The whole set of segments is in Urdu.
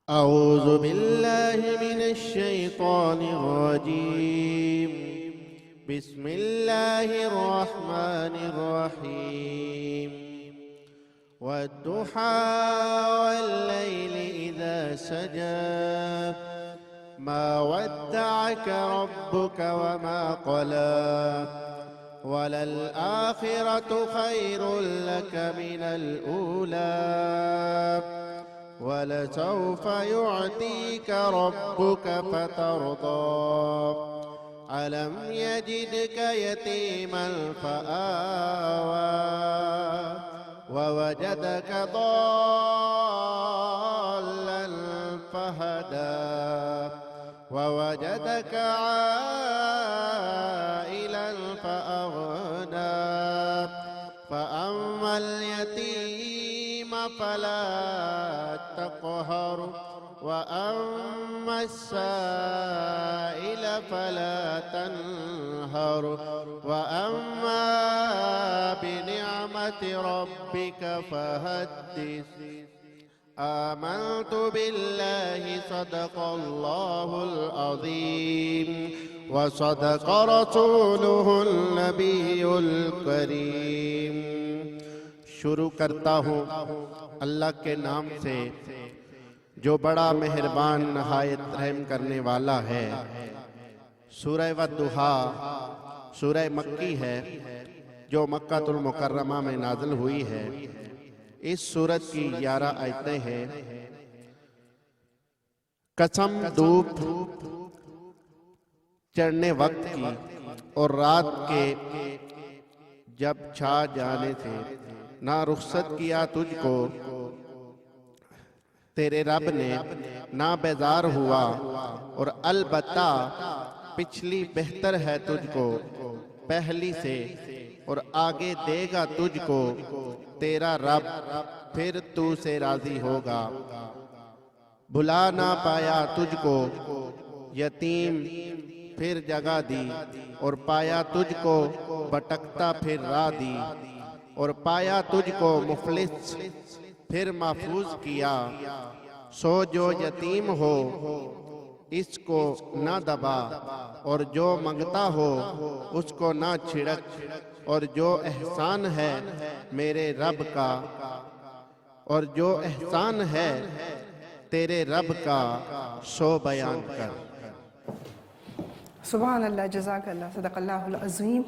أعوذ بالله من الشيطان الرجيم. بسم الله الرحمن الرحيم. والضحى والليل إذا سجى ما ودعك ربك وما قلى وللآخرة خير لك من الأولى ولسوف يعطيك ربك فترضى ألم يجدك يتيما فآوى ووجدك ضالا فهدى ووجدك عائلا فأغنى فأما اليتيم فلا تقهر وأما السائل فلا تنهر وأما بنعمة ربك فحدث. آمنت بالله صدق الله العظيم وصدق رسوله النبي الكريم. شروع کرتا ہوں اللہ کے نام سے جو بڑا مہربان نہایت رحم کرنے والا ہے. سورہ والضحیٰ سورہ مکی ہے جو مکہ المکرمہ میں نازل ہوئی ہے. اس سورت کی 11 آیتیں ہیں. قسم دھوپ چڑھنے وقت کی اور رات کے جب چھا جانے سے نہ رخصت کیا تجھ کو تیرے رب نے نہ بیزار ہوا اور البتہ پچھلی بہتر ہے تجھ کو پہلی سے اور آگے دے گا تجھ کو تیرا رب پھر تو سے راضی ہوگا. بھلا نہ پایا تجھ کو یتیم پھر جگہ دی اور پایا تجھ کو بھٹکتا پھر راہ دی اور پایا تجھ کو مفلس پھر محفوظ کیا. سو جو یتیم ہو اس کو نہ دبا اور جو منگتا ہو اس کو نہ چھڑک اور جو احسان ہے میرے رب کا اور جو احسان ہے تیرے رب کا سو بیان کر. سبحان اللہ، جزاک اللہ، صدق اللہ العظیم.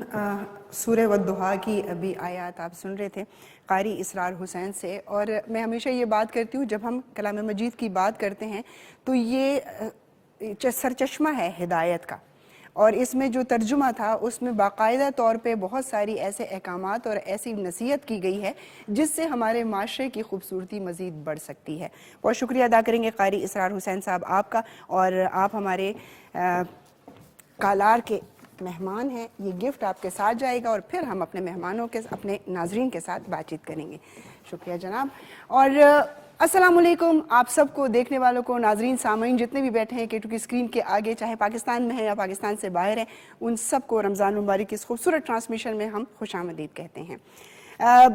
سورہ والضحیٰ کی ابھی آیات آپ سن رہے تھے قاری اسرار حسین سے. اور میں ہمیشہ یہ بات کرتی ہوں جب ہم کلام مجید کی بات کرتے ہیں تو یہ سرچشمہ ہے ہدایت کا، اور اس میں جو ترجمہ تھا اس میں باقاعدہ طور پہ بہت ساری ایسے احکامات اور ایسی نصیحت کی گئی ہے جس سے ہمارے معاشرے کی خوبصورتی مزید بڑھ سکتی ہے. بہت شکریہ ادا کریں گے قاری اسرار حسین صاحب آپ کا. اور آپ ہمارے کالار کے مہمان ہیں، یہ گفٹ آپ کے ساتھ جائے گا اور پھر ہم اپنے مہمانوں کے اپنے ناظرین کے ساتھ بات چیت کریں گے. شکریہ جناب. اور السلام علیکم آپ سب کو، دیکھنے والوں کو، ناظرین سامعین جتنے بھی بیٹھے ہیں کیونکہ اسکرین کے آگے، چاہے پاکستان میں ہیں یا پاکستان سے باہر ہیں، ان سب کو رمضان مبارک کی اس خوبصورت ٹرانسمیشن میں ہم خوش آمدید کہتے ہیں.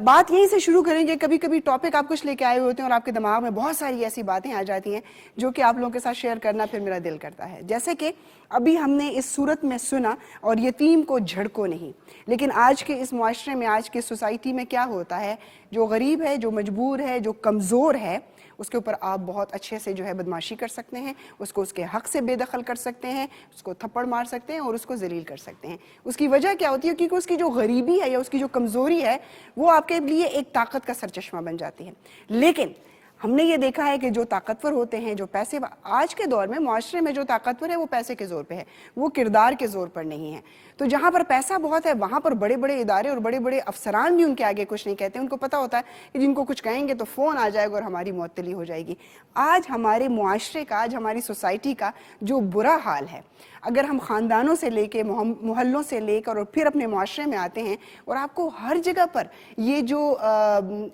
بات یہیں سے شروع کریں گے. کبھی کبھی ٹاپک آپ کچھ لے کے آئے ہوتے ہیں اور آپ کے دماغ میں بہت ساری ایسی باتیں آ جاتی ہیں جو کہ آپ لوگوں کے ساتھ شیئر کرنا پھر میرا دل کرتا ہے. جیسے کہ ابھی ہم نے اس صورت میں سنا، اور یتیم کو جھڑکو نہیں. لیکن آج کے اس معاشرے میں، آج کے سوسائٹی میں کیا ہوتا ہے، جو غریب ہے، جو مجبور ہے، جو کمزور ہے، اس کے اوپر آپ بہت اچھے سے جو ہے بدماشی کر سکتے ہیں، اس کو اس کے حق سے بے دخل کر سکتے ہیں، اس کو تھپڑ مار سکتے ہیں اور اس کو ذلیل کر سکتے ہیں. اس کی وجہ کیا ہوتی ہے؟ کیونکہ اس کی جو غریبی ہے یا اس کی جو کمزوری ہے وہ آپ کے لیے ایک طاقت کا سرچشمہ بن جاتی ہے. لیکن ہم نے یہ دیکھا ہے کہ جو طاقتور ہوتے ہیں، جو پیسے، آج کے دور میں معاشرے میں جو طاقتور ہے وہ پیسے کے زور پہ ہے، وہ کردار کے زور پر نہیں ہے. تو جہاں پر پیسہ بہت ہے وہاں پر بڑے بڑے ادارے اور بڑے بڑے افسران بھی ان کے آگے کچھ نہیں کہتے. ان کو پتہ ہوتا ہے کہ جن کو کچھ کہیں گے تو فون آ جائے گا اور ہماری معطلی ہو جائے گی. آج ہمارے معاشرے کا، آج ہماری سوسائٹی کا جو برا حال ہے، اگر ہم خاندانوں سے لے کے محلوں سے لے کر اور پھر اپنے معاشرے میں آتے ہیں اور آپ کو ہر جگہ پر یہ جو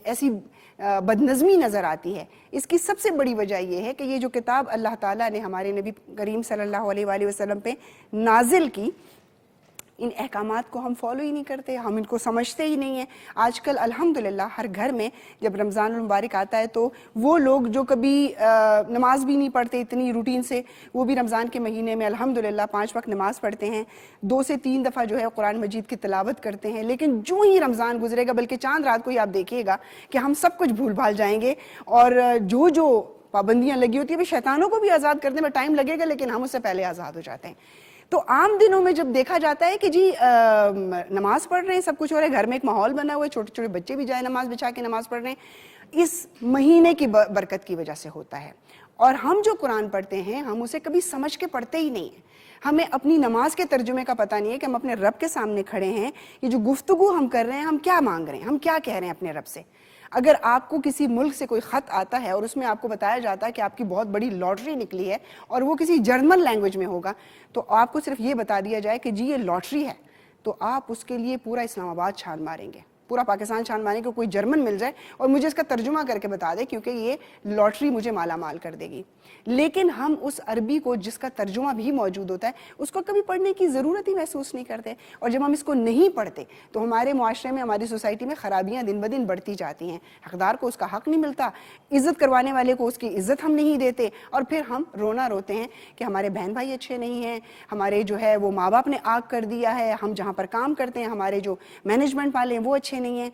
ایسی بدنظمی نظر آتی ہے، اس کی سب سے بڑی وجہ یہ ہے کہ یہ جو کتاب اللہ تعالیٰ نے ہمارے نبی کریم صلی اللہ علیہ وآلہ وسلم پہ نازل کی، ان احکامات کو ہم فالو ہی نہیں کرتے, ہم ان کو سمجھتے ہی نہیں ہیں. آج کل الحمدللہ ہر گھر میں جب رمضان المبارک آتا ہے تو وہ لوگ جو کبھی نماز بھی نہیں پڑھتے اتنی روٹین سے, وہ بھی رمضان کے مہینے میں الحمدللہ 5 وقت نماز پڑھتے ہیں, 2 سے 3 دفعہ جو ہے قرآن مجید کی تلاوت کرتے ہیں. لیکن جو ہی رمضان گزرے گا, بلکہ چاند رات کو ہی آپ دیکھیے گا کہ ہم سب کچھ بھول بھال جائیں گے, اور جو پابندیاں لگی ہوتی ہیں, شیطانوں کو بھی آزاد کرنے میں ٹائم لگے گا لیکن ہم اس سے پہلے آزاد ہو جاتے ہیں. تو عام دنوں میں جب دیکھا جاتا ہے کہ جی نماز پڑھ رہے ہیں, سب کچھ ہو رہا ہے, گھر میں ایک ماحول بنا ہوا ہے, چھوٹے چھوٹے بچے بھی جائے نماز بچھا کے نماز پڑھ رہے ہیں, اس مہینے کی برکت کی وجہ سے ہوتا ہے. اور ہم جو قرآن پڑھتے ہیں ہم اسے کبھی سمجھ کے پڑھتے ہی نہیں ہیں. ہمیں اپنی نماز کے ترجمے کا پتہ نہیں ہے کہ ہم اپنے رب کے سامنے کھڑے ہیں, یہ جو گفتگو ہم کر رہے ہیں ہم کیا مانگ رہے ہیں, ہم کیا کہہ رہے ہیں اپنے رب سے. اگر آپ کو کسی ملک سے کوئی خط آتا ہے اور اس میں آپ کو بتایا جاتا ہے کہ آپ کی بہت بڑی لاٹری نکلی ہے اور وہ کسی جرمن لینگویج میں ہوگا, تو آپ کو صرف یہ بتا دیا جائے کہ جی یہ لاٹری ہے, تو آپ اس کے لیے پورا اسلام آباد چھان ماریں گے, پورا پاکستان چھان ماریں گے, کوئی جرمن مل جائے اور مجھے اس کا ترجمہ کر کے بتا دے کیونکہ یہ لاٹری مجھے مالا مال کر دے گی. لیکن ہم اس عربی کو جس کا ترجمہ بھی موجود ہوتا ہے اس کو کبھی پڑھنے کی ضرورت ہی محسوس نہیں کرتے, اور جب ہم اس کو نہیں پڑھتے تو ہمارے معاشرے میں, ہماری سوسائٹی میں خرابیاں دن بدن بڑھتی جاتی ہیں. حقدار کو اس کا حق نہیں ملتا, عزت کروانے والے کو اس کی عزت ہم نہیں دیتے, اور پھر ہم رونا روتے ہیں کہ ہمارے بہن بھائی اچھے نہیں ہیں, ہمارے جو ہے وہ ماں باپ نے آگ کر دیا ہے, ہم جہاں پر کام کرتے ہیں ہمارے جو مینجمنٹ والے ہیں وہ اچھے نہیں ہیں.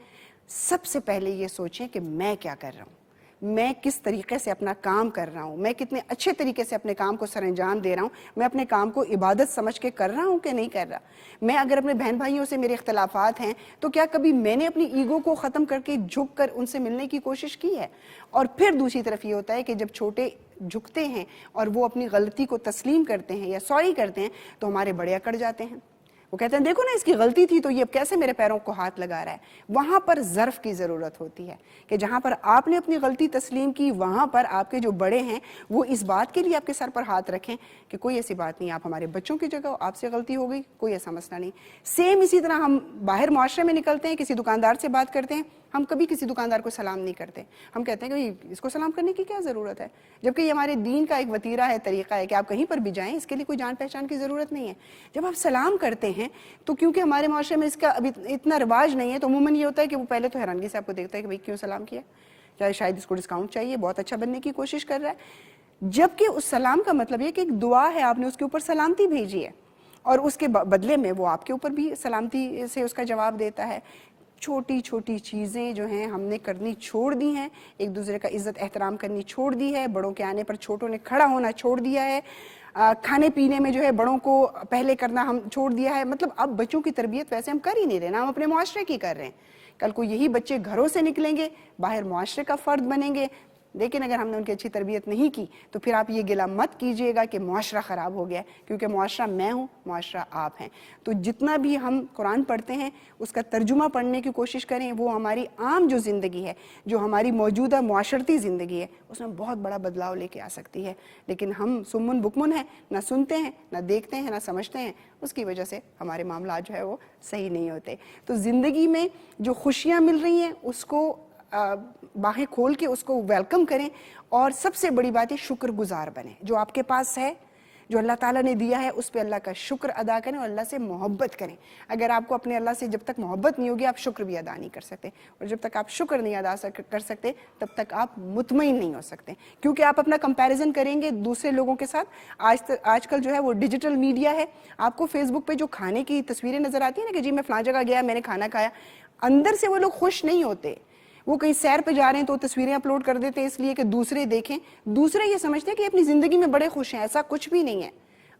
سب سے پہلے یہ سوچیں کہ میں کیا کر رہا ہوں, میں کس طریقے سے اپنا کام کر رہا ہوں, میں کتنے اچھے طریقے سے اپنے کام کو سر انجام دے رہا ہوں, میں اپنے کام کو عبادت سمجھ کے کر رہا ہوں کہ نہیں کر رہا. میں اگر اپنے بہن بھائیوں سے میرے اختلافات ہیں تو کیا کبھی میں نے اپنی ایگو کو ختم کر کے جھک کر ان سے ملنے کی کوشش کی ہے. اور پھر دوسری طرف یہ ہوتا ہے کہ جب چھوٹے جھکتے ہیں اور وہ اپنی غلطی کو تسلیم کرتے ہیں یا سوری کرتے ہیں تو ہمارے بڑے اکڑ جاتے ہیں, وہ کہتے ہیں دیکھو نا اس کی غلطی تھی تو یہ اب کیسے میرے پیروں کو ہاتھ لگا رہا ہے. وہاں پر ظرف کی ضرورت ہوتی ہے کہ جہاں پر آپ نے اپنی غلطی تسلیم کی وہاں پر آپ کے جو بڑے ہیں وہ اس بات کے لیے آپ کے سر پر ہاتھ رکھیں کہ کوئی ایسی بات نہیں, آپ ہمارے بچوں کی جگہ ہو, آپ سے غلطی ہو گئی, کوئی ایسا مسئلہ نہیں. سیم اسی طرح ہم باہر معاشرے میں نکلتے ہیں, کسی دکاندار سے بات کرتے ہیں, ہم کبھی کسی دکاندار کو سلام نہیں کرتے. ہم کہتے ہیں کہ اس کو سلام کرنے کی کیا ضرورت ہے, جبکہ یہ ہمارے دین کا ایک وتیرہ ہے, طریقہ ہے کہ آپ کہیں پر بھی جائیں اس کے لیے کوئی جان پہچان کی ضرورت نہیں ہے. جب آپ سلام کرتے ہیں تو کیونکہ ہمارے معاشرے میں اس کا ابھی اتنا رواج نہیں ہے تو عموماً یہ ہوتا ہے کہ وہ پہلے تو حیرانگی سے آپ کو دیکھتا ہے کہ بھئی کیوں سلام کیا, چاہے شاید اس کو ڈسکاؤنٹ چاہیے, بہت اچھا بننے کی کوشش کر رہا ہے. جبکہ اس سلام کا مطلب یہ کہ ایک دعا ہے, آپ نے اس کے اوپر سلامتی بھیجی ہے اور اس کے بدلے میں وہ آپ کے اوپر بھی سلامتی سے اس کا جواب دیتا ہے. چھوٹی چھوٹی چیزیں جو ہیں ہم نے کرنی چھوڑ دی ہیں, ایک دوسرے کا عزت احترام کرنی چھوڑ دی ہے, بڑوں کے آنے پر چھوٹوں نے کھڑا ہونا چھوڑ دیا ہے, کھانے پینے میں جو ہے بڑوں کو پہلے کرنا ہم چھوڑ دیا ہے. مطلب اب بچوں کی تربیت ویسے ہم کر ہی نہیں رہے نا, ہم اپنے معاشرے کی کر رہے ہیں. کل کو یہی بچے گھروں سے نکلیں گے, باہر معاشرے کا فرد بنیں گے, لیکن اگر ہم نے ان کی اچھی تربیت نہیں کی تو پھر آپ یہ گلہ مت کیجئے گا کہ معاشرہ خراب ہو گیا ہے, کیونکہ معاشرہ میں ہوں, معاشرہ آپ ہیں. تو جتنا بھی ہم قرآن پڑھتے ہیں اس کا ترجمہ پڑھنے کی کوشش کریں, وہ ہماری عام جو زندگی ہے, جو ہماری موجودہ معاشرتی زندگی ہے, اس میں بہت بڑا بدلاؤ لے کے آ سکتی ہے. لیکن ہم سمن بکمن ہیں, نہ سنتے ہیں, نہ دیکھتے ہیں, نہ سمجھتے ہیں, اس کی وجہ سے ہمارے معاملات جو ہے وہ صحیح نہیں ہوتے. تو زندگی میں جو خوشیاں مل رہی ہیں اس کو باہیں کھول کے اس کو ویلکم کریں, اور سب سے بڑی بات ہے شکر گزار بنیں. جو آپ کے پاس ہے, جو اللہ تعالیٰ نے دیا ہے, اس پہ اللہ کا شکر ادا کریں اور اللہ سے محبت کریں. اگر آپ کو اپنے اللہ سے جب تک محبت نہیں ہوگی آپ شکر بھی ادا نہیں کر سکتے, اور جب تک آپ شکر نہیں ادا کر سکتے تب تک آپ مطمئن نہیں ہو سکتے, کیونکہ آپ اپنا کمپیریزن کریں گے دوسرے لوگوں کے ساتھ. آج کل جو ہے وہ ڈیجیٹل میڈیا ہے, آپ کو فیس بک پہ جو کھانے کی تصویریں نظر آتی ہیں نا کہ جی میں فلاں جگہ گیا, میں نے کھانا کھایا, اندر سے وہ لوگ خوش نہیں ہوتے. وہ کہیں سیر پہ جا رہے ہیں تو تصویریں اپلوڈ کر دیتے ہیں اس لیے کہ دوسرے دیکھیں, دوسرے یہ سمجھتے ہیں کہ اپنی زندگی میں بڑے خوش ہیں. ایسا کچھ بھی نہیں ہے.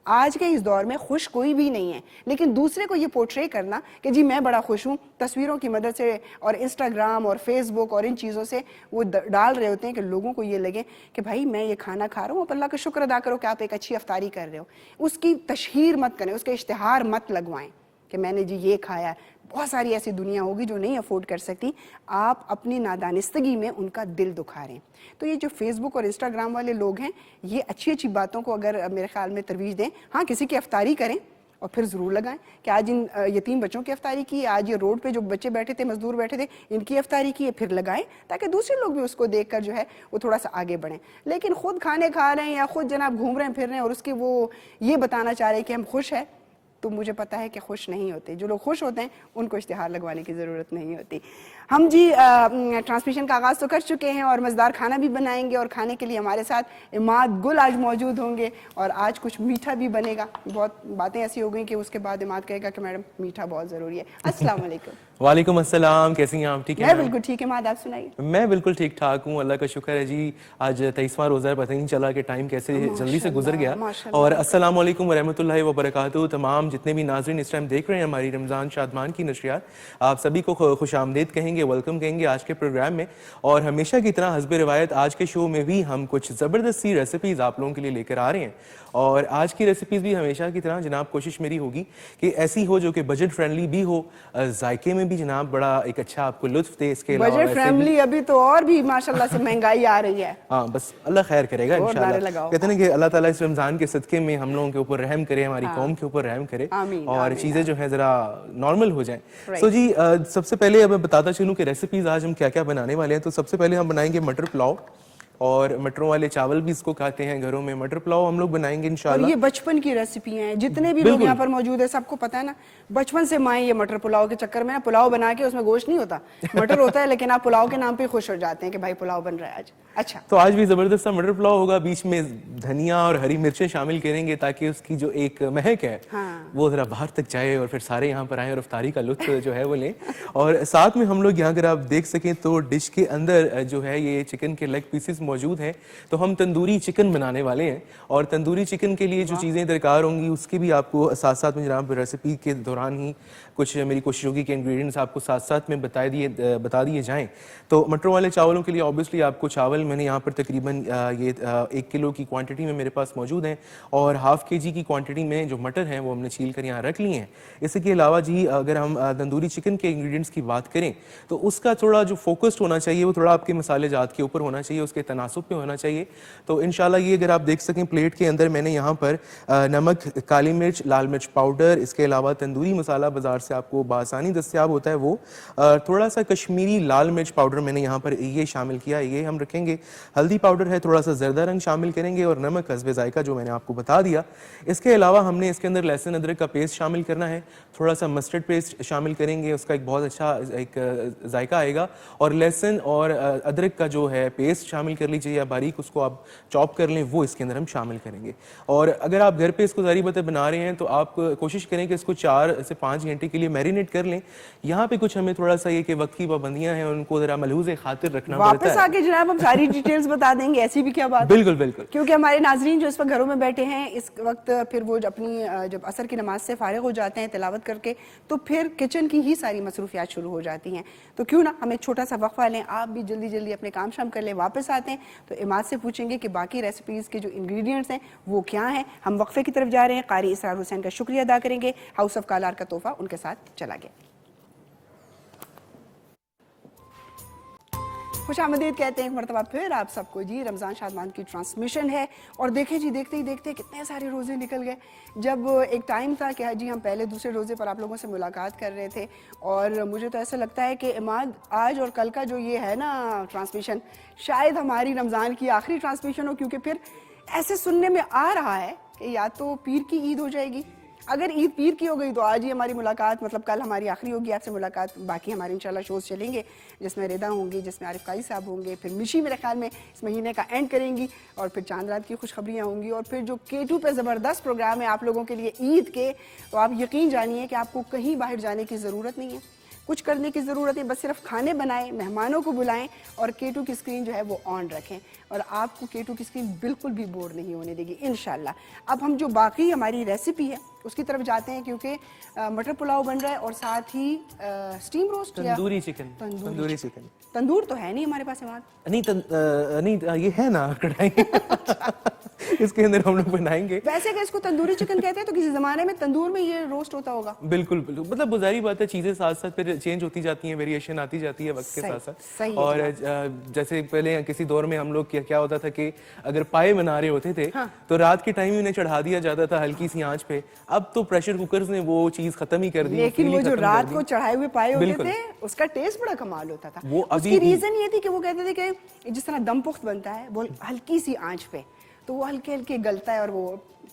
آج کے اس دور میں خوش کوئی بھی نہیں ہے, لیکن دوسرے کو یہ پورٹرے کرنا کہ جی میں بڑا خوش ہوں, تصویروں کی مدد سے اور انسٹاگرام اور فیس بک اور ان چیزوں سے وہ ڈال رہے ہوتے ہیں کہ لوگوں کو یہ لگے کہ بھائی میں یہ کھانا کھا رہا ہوں, آپ اللہ کا شکر ادا کرو کہ آپ ایک اچھی افطاری کر رہے ہو. اس کی تشہیر مت کریں, اس کے اشتہار مت لگوائیں کہ میں نے جی یہ کھایا ہے. بہت ساری ایسی دنیا ہوگی جو نہیں افورڈ کر سکتی, آپ اپنی نادانستگی میں ان کا دل دکھا رہے ہیں. تو یہ جو فیس بک اور انسٹاگرام والے لوگ ہیں یہ اچھی اچھی باتوں کو اگر میرے خیال میں ترویج دیں, ہاں کسی کی افطاری کریں اور پھر ضرور لگائیں کہ آج ان یتیم بچوں کی افطاری کی ہے, آج یہ روڈ پہ جو بچے بیٹھے تھے, مزدور بیٹھے تھے, ان کی افطاری کی ہے, پھر لگائیں تاکہ دوسرے لوگ بھی اس کو دیکھ کر جو ہے وہ تھوڑا سا آگے بڑھیں. لیکن خود کھانے کھا رہے ہیں یا خود جناب گھوم رہے ہیں پھر رہے ہیں اور اس کے وہ یہ بتانا چاہ رہے ہیں کہ ہم خوش ہیں, تو مجھے پتا ہے کہ خوش نہیں ہوتے. جو لوگ خوش ہوتے ہیں ان کو اشتہار لگوانے کی ضرورت نہیں ہوتی. ہم جی ٹرانسمیشن کا آغاز تو کر چکے ہیں اور مزیدار کھانا بھی بنائیں گے, اور کھانے کے لیے ہمارے ساتھ عماد گل آج موجود ہوں گے, اور آج کچھ میٹھا بھی بنے گا. بہت باتیں ایسی ہو گئی کہ اس کے بعد عماد کہے گا کہ میڈم میٹھا بہت ضروری ہے. السلام علیکم. وعلیکم السلام, کیسی ہیں آپ؟ ٹھیک ہے؟ میں بالکل ٹھیک ہے. عماد آپ سنائیے. میں بالکل ٹھیک ٹھاک ہوں, اللہ کا شکر ہے جی. آج 23واں روزہ ہے, پتہ نہیں چلا کہ ٹائم کیسے جلدی سے گزر گیا. اور السلام علیکم ورحمۃ اللہ وبرکاتہ. تمام جتنے بھی ناظرین اس ٹائم دیکھ رہے ہیں ہماری رمضان شادمان کی نشریات, آپ سبھی کو خوش آمدید کہیں گے, ویلکم کہیں گے آج کے پروگرام میں. اور ہمیشہ کی طرح حسب روایت آج کے شو میں بھی ہم کچھ زبردستی ریسیپیز آپ لوگوں کے لیے لے کر آ رہے ہیں. اور آج کی ریسیپیز بھی ہمیشہ کی طرح جناب کوشش میری ہوگی کہ ایسی ہو جو کہ بجٹ فرینڈلی بھی ہو, ذائقے میں بھی جناب بڑا ایک اچھا آپ کو لطف دے. اس کے علاوہ بجٹ فرینڈلی ابھی تو اور بھی ماشاءاللہ سے مہنگائی آ رہی ہے. ہاں بس اللہ خیر کرے گا انشاءاللہ. کہتے ہیں کہ اللہ تعالیٰ اس رمضان کے صدقے میں ہم لوگوں کے اوپر رحم کرے, ہماری قوم کے اوپر رحم کرے, اور چیزیں جو ہیں ذرا نارمل ہو جائیں. سو جی سب سے پہلے اب میں بتاتا چلوں کہ ریسیپیز آج ہم کیا کیا بنانے والے ہیں. تو سب سے پہلے ہم بنائیں گے مٹر پلاؤ, اور مٹروں والے چاول بھی اس کو کھاتے ہیں گھروں میں. مٹر پلاؤ ہم لوگ بنائیں گے انشاءاللہ. اور یہ بچپن کی ریسیپی ہیں, جتنے بھی لوگ یہاں پر موجود ہیں سب کو پتہ ہے نا, بچپن سے مائیں یہ مٹر پلاؤ کے چکر میں نا پلاؤ بنا کے اس میں گوشت نہیں ہوتا, مٹر ہوتا ہے, لیکن آپ پلاؤ کے نام پہ خوش ہو جاتے ہیں کہ بھائی پلاؤ بن رہا ہے آج. اچھا, تو آج بھی زبردست مٹر پلاؤ ہوگا. بیچ میں دھنیا اور ہری مرچیں شامل کریں گے تاکہ اس کی جو ایک مہک ہے وہ ذرا باہر تک جائے, اور پھر سارے یہاں پر آئیں اور افطاری کا لطف جو ہے وہ لیں. اور ساتھ میں ہم لوگ یہاں اگر آپ دیکھ سکیں تو ڈش کے اندر جو ہے یہ چکن کے لیگ پیسز موجود ہیں. تو ہم تندوری چکن بنانے والے ہیں, اور تندوری چکن کے لیے جو چیزیں درکار ہوں گی اس کی بھی آپ کو ساتھ ساتھ میں جناب ریسیپی کے دوران ہی کچھ میری کوشش ہوگی کہ انگریڈینٹس آپ کو ساتھ ساتھ میں بتا دیے جائیں. تو مٹروں والے چاولوں کے لیے اوبیسلی آپ کو چاول میں نے یہاں پر تقریباً یہ 1 کلو کی کوانٹٹی میں میرے پاس موجود ہیں, اور ½ kg کی کوانٹٹی میں جو مٹر ہیں وہ ہم نے چھیل کر یہاں رکھ لیے ہیں. اس کے علاوہ جی اگر ہم تندوری چکن کے انگریڈینٹس کی بات کریں تو اس کا تھوڑا جو فوکسڈ ہونا چاہیے وہ تھوڑا آپ کے مسالے جات کے اوپر ہونا چاہیے, اس کے تناسب پہ ہونا چاہیے. تو انشاءاللہ یہ اگر آپ دیکھ سکیں پلیٹ کے اندر میں نے یہاں پر نمک, کالی مرچ, لال مرچ پاؤڈر, اس کے علاوہ تندوری مسالہ بازار سے آپ کو بآسانی دستیاب ہوتا ہے وہ, تھوڑا سا کشمیری لال مرچ پاؤڈر میں نے یہاں پر یہ شامل کیا, یہ ہم رکھیں گے. ہلدی پاؤڈر ہے, تھوڑا سا زردہ رنگ شامل کریں گے, اور نمک حسب ذائقہ جو میں نے آپ کو بتا دیا. اس کے علاوہ ہم نے اس کے اندر لہسن ادرک کا پیسٹ شامل کرنا ہے, تھوڑا سا مسٹرڈ پیسٹ شامل کریں گے, اس کا ایک بہت اچھا ایک ذائقہ آئے گا. اور لہسن اور ادرک کا جو ہے پیسٹ شامل کر لیجیے, یا باریک اس کو آپ چاپ کر لیں, وہ اس کے اندر ہم شامل کریں گے. اور اگر آپ گھر پہ اس کو ظاہری بات ہے بنا رہے ہیں تو آپ کوشش کریں کہ اس کو 4 سے 5 گھنٹے کے لیے میرینیٹ کر لیں. یہاں پہ کچھ ہمیں تھوڑا سا یہ کہ وقت کی پابندیاں ہیں, ان کو ذرا ملحوظ خاطر رکھنا پڑتا ہے. واپس آ کے جناب ہم ساری ڈیٹیلز بتا دیں گے, ایسی بھی کیا بات ہے. بالکل بالکل, کیونکہ ہمارے ناظرین جو اس وقت گھروں میں بیٹھے ہیں اس وقت, پھر وہ اپنی جب عصر کی نماز سے فارغ ہو جاتے ہیں تلاوت کر کے, تو پھر کچن کی ہی ساری مصروفیات شروع ہو جاتی ہیں. تو کیوں نہ ہم ایک چھوٹا سا وقفہ لیں, آپ بھی جلدی جلدی اپنے کام شام کر لیں, واپس آتے ہیں تو عماد سے پوچھیں گے کہ باقی ریسیپیز کے جو انگریڈینٹس ہیں وہ کیا ہیں. ہم وقفے کی طرف جا رہے ہیں, قاری اسرار حسین کا شکریہ ادا کریں گے, ہاؤس آف کالار کا تحفہ ان کے ساتھ چلا گیا. خوش آمدید کہتے ہیں ایک مرتبہ پھر آپ سب کو جی. رمضان شادمان کی ٹرانسمیشن ہے, اور دیکھیں جی دیکھتے ہی دیکھتے کتنے سارے روزے نکل گئے. جب ایک ٹائم تھا کہ جی ہم پہلے دوسرے روزے پر آپ لوگوں سے ملاقات کر رہے تھے, اور مجھے تو ایسا لگتا ہے کہ عماد آج اور کل کا جو یہ ہے نا ٹرانسمیشن, شاید ہماری رمضان کی آخری ٹرانسمیشن ہو, کیونکہ پھر ایسے سننے میں آ رہا ہے کہ یا تو پیر کی عید ہو جائے گی. اگر عید پیر کی ہو گئی تو آج ہی ہماری ملاقات, مطلب کل ہماری آخری ہوگی آپ سے ملاقات. باقی ہمارے انشاءاللہ شوز چلیں گے جس میں رضا ہوں گی, جس میں عارف قائی صاحب ہوں گے, پھر مشی میرے خیال میں اس مہینے کا اینڈ کریں گی, اور پھر چاند رات کی خوشخبریاں ہوں گی, اور پھر جو K2 پہ زبردست پروگرام ہے آپ لوگوں کے لیے عید کے. تو آپ یقین جانیے کہ آپ کو کہیں باہر جانے کی ضرورت نہیں ہے, کچھ کرنے کی ضرورت ہے, بس صرف کھانے بنائیں, مہمانوں کو بلائیں, اور K2 کی اسکرین جو ہے وہ آن رکھیں, اور آپ کو K2 کی اسکرین بالکل بھی بور نہیں ہونے دے گی انشاءاللہ. اب ہم جو باقی ہماری ریسیپی ہے اس کی طرف جاتے ہیں, کیونکہ مٹر پلاؤ بن رہا ہے, اور ساتھ ہی اسٹیم روسٹ یا تندوری چکن. تندوری چکن, تندور تو ہے نہیں ہمارے پاس عماد. نہیں یہ ہے نا کڑھائی, اس کے اندر ہم لوگ بنائیں گے. ویسے کہ اس کو تندوری چکن کہتے ہیں تو کسی زمانے میں تندور میں یہ روسٹ ہوتا ہوگا. بالکل بالکل, مطلب ظاہری بات ہے چیزیں ساتھ ساتھ پھر چینج ہوتی جاتی ہیں, ویریشن آتی جاتی ہے وقت کے ساتھ ساتھ. اور جیسے پہلے کسی دور میں ہم لوگ کیا ہوتا تھا کہ اگر پائے بنا رہے ہوتے تھے تو رات کے ٹائم انہیں چڑھا دیا جاتا تھا ہلکی سی آنچ پہ. اب تو پریشر کوکرز نے وہ چیز ختم ہی کر دی. لیکن وہ جو رات کو چڑھائے ہوئے پائے ہوتے تھے اس کا ٹیسٹ بڑا کمال ہوتا تھا. اس کی ریزن یہ تھی کہ وہ کہتے تھے کہ جس طرح دم پخت بنتا ہے وہ ہلکی سی آنچ پہ, تو وہ ہلکے ہلکے گلتا ہے, اور وہ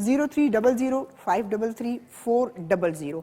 0300533400।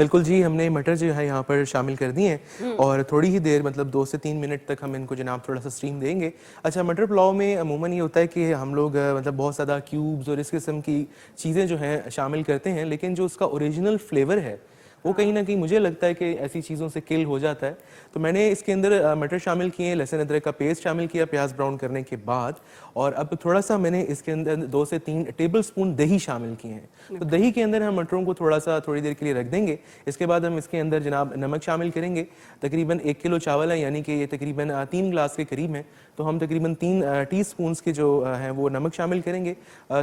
بالکل جی, ہم نے مٹر جو ہے یہاں پر شامل کر دی ہیں اور تھوڑی ہی دیر مطلب 2 سے 3 منٹ تک ہم ان کو جناب تھوڑا سا سٹیم دیں گے. اچھا, مٹر پلاؤ میں عموماً یہ ہوتا ہے کہ ہم لوگ مطلب بہت زیادہ کیوبز اور اس قسم کی چیزیں جو ہیں شامل کرتے ہیں, لیکن جو اس کا اوریجنل فلیور ہے وہ کہیں نہ کہیں مجھے لگتا ہے کہ ایسی چیزوں سے کل ہو جاتا ہے. تو میں نے اس کے اندر مٹر شامل کیے, لہسن ادرک کا پیسٹ شامل کیا پیاز براؤن کرنے کے بعد, اور اب تھوڑا سا میں نے اس کے اندر 2 سے 3 ٹیبل سپون دہی شامل کیے ہیں. تو دہی کے اندر ہم مٹروں کو تھوڑا سا تھوڑی دیر کے لیے رکھ دیں گے. اس کے بعد ہم اس کے اندر جناب نمک شامل کریں گے. تقریباً 1 کلو چاول ہے, یعنی کہ یہ تقریباً 3 گلاس کے قریب ہیں, تو ہم تقریباً 3 ٹی سپونس کے جو ہیں وہ نمک شامل کریں گے.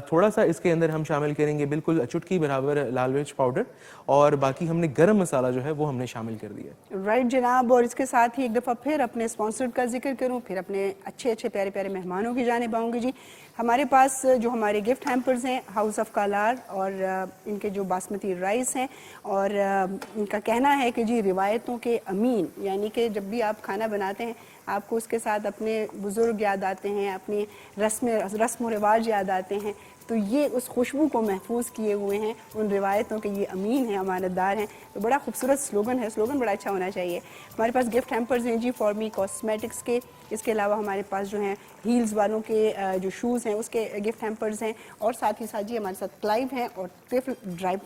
تھوڑا سا اس کے اندر ہم شامل کریں گے بالکل چٹکی برابر لال مرچ پاؤڈر, اور باقی ہم نے گرم مسالہ جو ہے وہ ہم نے شامل کر دیا. رائٹ جناب, اور اس کے ساتھ ہی ایک دفعہ پھر اپنے اسپانسر کا ذکر کروں, پھر اپنے اچھے اچھے پیارے پیارے مہمانوں کی جانب آؤں گی. جی, ہمارے پاس جو ہمارے گفٹ ہیمپرز ہیں ہاؤس آف کالار, اور ان کے جو باسمتی رائس ہیں, اور ان کا کہنا ہے کہ جی روایتوں کے امین, یعنی کہ جب بھی آپ کھانا بناتے ہیں آپ کو اس کے ساتھ اپنے بزرگ یاد آتے ہیں, اپنی رسم و رواج یاد آتے ہیں, تو یہ اس خوشبو کو محفوظ کیے ہوئے ہیں, ان روایتوں کے یہ امین ہیں, امانت دار ہیں. تو بڑا خوبصورت سلوگن ہے, سلوگن بڑا اچھا ہونا چاہیے. ہمارے پاس گفٹ ہیمپرز ہیں جی فار می کاسمیٹکس کے, اس کے علاوہ ہمارے پاس جو ہیں ہیلز والوں کے جو شوز ہیں اس کے گفٹ ہیمپرز ہیں, اور ساتھ ہی ساتھ جی ہمارے ساتھ کلائیو ہیں, اور ٹرفل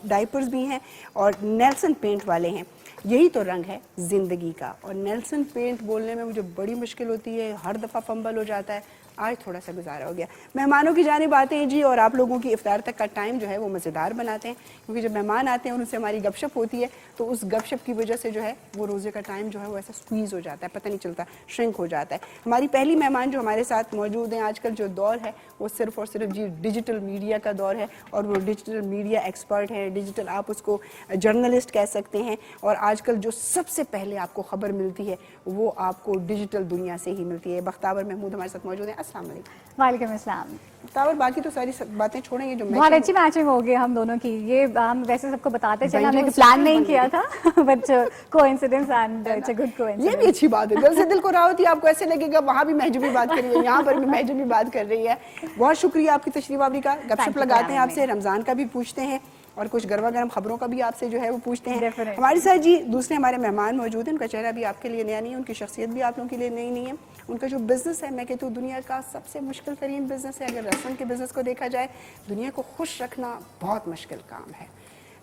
ڈائپرز بھی ہیں, اور نیلسن پینٹ والے ہیں. یہی تو رنگ ہے زندگی کا, اور نیلسن پینٹ بولنے میں مجھے بڑی مشکل ہوتی ہے, ہر دفعہ فمبل ہو جاتا ہے. آج تھوڑا سا گزارا ہو گیا. مہمانوں کی جانب آتے ہیں جی, اور آپ لوگوں کی افطار تک کا ٹائم جو ہے وہ مزیدار بناتے ہیں, کیونکہ جب مہمان آتے ہیں ان سے ہماری گپ شپ ہوتی ہے, تو اس گپ شپ کی وجہ سے جو ہے وہ روزے کا ٹائم جو ہے وہ ایسا سکویز ہو جاتا ہے, پتہ نہیں چلتا, شرنک ہو جاتا ہے. ہماری پہلی مہمان جو ہمارے ساتھ موجود ہیں, آج کل جو دور ہے وہ صرف اور صرف جی ڈیجیٹل میڈیا کا دور ہے, اور وہ ڈیجیٹل میڈیا ایکسپرٹ ہیں, ڈیجیٹل آپ اس کو جرنلسٹ کہہ سکتے ہیں, اور آج کل جو سب سے پہلے آپ کو خبر ملتی ہے وہ آپ کو ڈیجیٹل دنیا سے ہی ملتی ہے. بختاور محمود ہمارے ساتھ موجود ہیں. السلام علیکم. وعلیکم السلام. بختاور, باقی تو ساری باتیں چھوڑیں گے, جو بہت اچھی میچنگ ہوگی ہم دونوں کی. یہ ہم ویسے سب کو بتاتے چلے, ہم نے پلان نہیں کیا تھا, but coincidence and it's a good coincidence. یہ بھی اچھی بات ہے, دل سے دل کو رہا ہوتی ہے, آپ کو ایسے لگے گا وہاں بھی محجوبی بات کر رہی ہے, یہاں پر بھی محجوبی بات کر رہی ہے. بہت شکریہ آپ کی تشریف آوری کا. گپ شپ لگاتے ہیں آپ سے, رمضان کا بھی پوچھتے ہیں, اور کچھ گرما گرم خبروں کا بھی آپ سے جو ہے وہ پوچھتے ہیں. ہمارے ساتھ جی دوسرے ہمارے مہمان موجود ہیں, ان کا چہرہ بھی آپ کے لیے نیا نہیں ہے, ان کی شخصیت بھی آپ لوگوں کے لیے نئی نہیں ہے. ان کا جو بزنس ہے, میں کہتی ہوں دنیا کا سب سے مشکل ترین بزنس ہے. اگر ریسٹورنٹ کے بزنس کو دیکھا جائے, دنیا کو خوش رکھنا بہت مشکل کام ہے.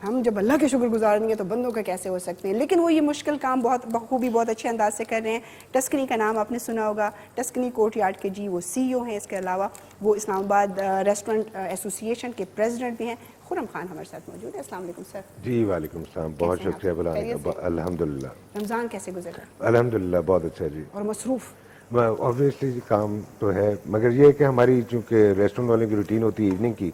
ہم جب اللہ کے شکر گزار دیں گے تو بندوں کا کیسے ہو سکتے ہیں, لیکن وہ یہ مشکل کام بہت بخوبی بہت اچھے انداز سے کر رہے ہیں. ٹسکنی کا نام آپ نے سنا ہوگا, ٹسکنی کورٹ یارڈ کے جی وہ سی او ہیں. اس کے علاوہ وہ اسلام آباد ریسٹورنٹ ایسوسی ایشن کے پریزیڈنٹ بھی ہیں. خرم خان ہمارے ساتھ موجود ہے. السلام علیکم سر. جی وعلیکم السلام, بہت شکریہ بلانے کا. الحمدللہ. رمضان کیسے گزر رہا؟ الحمدللہ بہت اچھا جی. اور مصروف اوبویسلی کام تو ہے, مگر یہ کہ ہماری چونکہ ریسٹورینٹ والوں کی روٹین ہوتی ہے ایوننگ کی,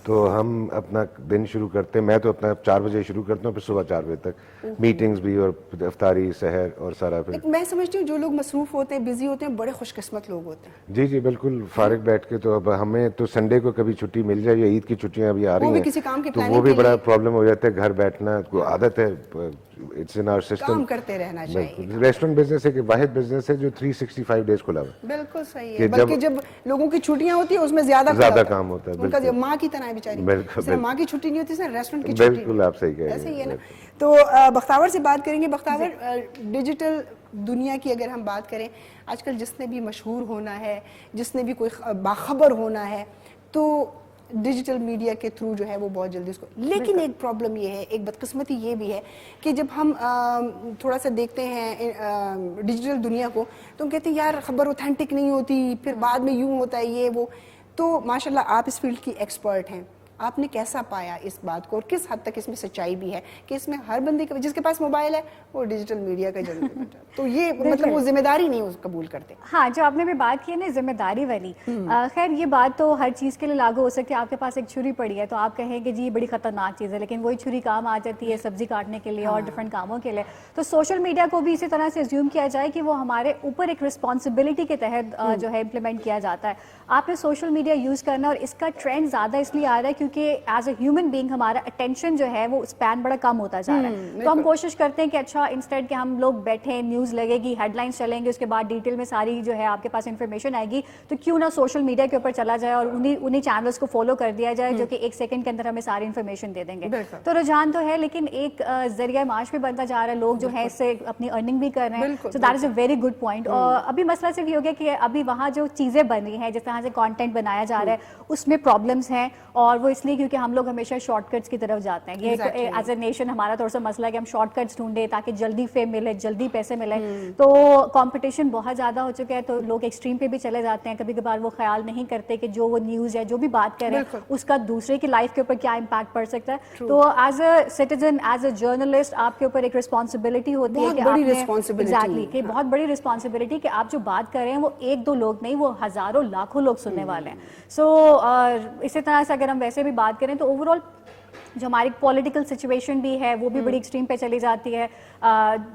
تو ہم اپنا دن شروع کرتے ہیں. میں تو اپنا 4 بجے شروع کرتا ہوں, پھر صبح 4 بجے تک میٹنگز بھی, اور افطاری سحر اور سارا. پھر میں سمجھتی ہوں جو لوگ مصروف ہوتے ہیں, بزی ہوتے ہیں, بڑے خوش قسمت لوگ ہوتے ہیں. جی جی بالکل, فارغ بیٹھ کے. تو اب ہمیں تو سنڈے کو کبھی چھٹی مل جائے, یا عید کی چھٹیاں ابھی آ رہی ہیں, کسی کام کی تو وہ بھی بڑا پرابلم ہو جاتا ہے. گھر بیٹھنا کو عادت ہے, اٹس ان آور سسٹم, کام کرتے رہنا چاہیے. ریسٹورینٹ بزنس ہے کہ واحد بزنس ہے جو 365 ڈیز کھلا ہوا ہے. بالکل صحیح ہے, بلکہ جب لوگوں کی چھٹیاں ہوتی ہیں اس میں زیادہ کام ہوتا ہے. ان کا جو ماں کی طرح ہے بیچاری, بالکل ماں کی چھٹی نہیں ہوتی سر, ریسٹورنٹ کی چھٹی. بالکل آپ صحیح کہہ رہے ہیں. ایسے ہی ہے نا. تو بختاور سے بات کریں گے. بختاور, ڈیجیٹل دنیا کی اگر ہم بات کریں, آج کل جس نے بھی مشہور ہونا ہے, جس نے بھی کوئی باخبر ہونا ہے, تو ڈیجیٹل میڈیا کے تھرو جو ہے وہ بہت جلدی اس کو. لیکن ایک پرابلم یہ ہے, ایک بدقسمتی یہ بھی ہے کہ جب ہم تھوڑا سا دیکھتے ہیں ڈیجیٹل دنیا کو, تو ہم کہتے ہیں یار خبر اوتھینٹک نہیں ہوتی, پھر بعد میں یوں ہوتا ہے یہ وہ. تو ماشاءاللہ آپ اس فیلڈ کی ایکسپرٹ ہیں, آپ نے کیسا پایا اس بات کو, اور کس حد تک اس میں سچائی بھی ہے کہ اس میں ہر بندے کے جس کے پاس موبائل ہے وہ ڈیجیٹل میڈیا کا جنرل بیٹا, تو یہ مطلب وہ ذمہ داری نہیں قبول کرتے. ہاں, جو آپ نے بھی بات کی ہے نا ذمہ داری والی, خیر یہ بات تو ہر چیز کے لیے لاگو ہو سکتی ہے. آپ کے پاس ایک چھری پڑی ہے تو آپ کہیں کہ جی یہ بڑی خطرناک چیز ہے, لیکن وہی چھری کام آ جاتی ہے سبزی کاٹنے کے لیے اور ڈفرینٹ کاموں کے لیے. تو سوشل میڈیا کو بھی اسی طرح سے ایزیوم کیا جائے کہ وہ ہمارے اوپر ایک رسپانسبلٹی کے تحت جو ہے امپلیمنٹ کیا جاتا ہے. آپ نے سوشل میڈیا یوز کرنا, اور اس کا ٹرینڈ زیادہ اس لیے آ رہا ہے کیونکہ چونکہ ایز اے ہیومن بینگ ہمارا اٹینشن جو ہے وہ اسپین بڑا کم ہوتا جا رہا ہے. تو ہم کوشش کرتے ہیں کہ اچھا انسٹیڈ کہ ہم لوگ بیٹھیں, نیوز لگے گی, ہیڈ لائنس چلیں گے, اس کے بعد ڈیٹیل میں ساری جو ہے آپ کے پاس انفارمیشن آئے گی, تو کیوں نہ سوشل میڈیا کے اوپر چلا جائے اور انہیں چینلس کو فالو کر دیا جائے جو کہ ایک سیکنڈ کے اندر ہمیں ساری انفارمیشن دے دیں گے. تو رجحان تو ہے, لیکن ایک ذریعہ معاش بھی بنتا جا رہا ہے, لوگ جو ہے اس سے اپنی ارننگ بھی کر رہے ہیں. So that is a very good point. اور ابھی مسئلہ صرف یہ ہو گیا کہ ابھی وہاں جو چیزیں بن رہی ہیں, جس طرح سے کانٹینٹ بنایا جا رہا ہے, اس میں پرابلمس ہیں, اور وہ اس لیے کیونکہ ہم لوگ ہمیشہ شارٹ کٹس کی طرف جاتے ہیں. یہ ایز اے نیشن ہمارا تھوڑا سا مسئلہ ہے کہ ہم شارٹ کٹس ڈھونڈیں تاکہ جلدی فیم ملے, جلدی پیسے ملے. تو کمپٹیشن بہت زیادہ ہو چکا ہے, تو لوگ ایکسٹریم پہ بھی چلے جاتے ہیں. کبھی کبھار وہ خیال نہیں کرتے کہ جو وہ نیوز ہے, جو بھی بات کر رہے ہیں, اس کا دوسرے کی لائف کے اوپر کیا امپیکٹ پڑ سکتا ہے. تو as a citizen, as a journalist, آپ کے اوپر ایک رسپانسبلٹی ہوتی ہے کہ آپ نے ایگزیکٹلی کہ بہت بڑی رسپانسبلٹی کہ آپ جو بات کر رہے ہیں وہ ایک دو لوگ نہیں, وہ ہزاروں لاکھوں لوگ سننے والے ہیں. سو اسی طرح سے اگر ہم ویسے بھی بات کریں تو اوور آل جو ہماری پولیٹیکل سچویشن بھی ہے وہ بھی بڑی ایکسٹریم پہ چلی جاتی ہے.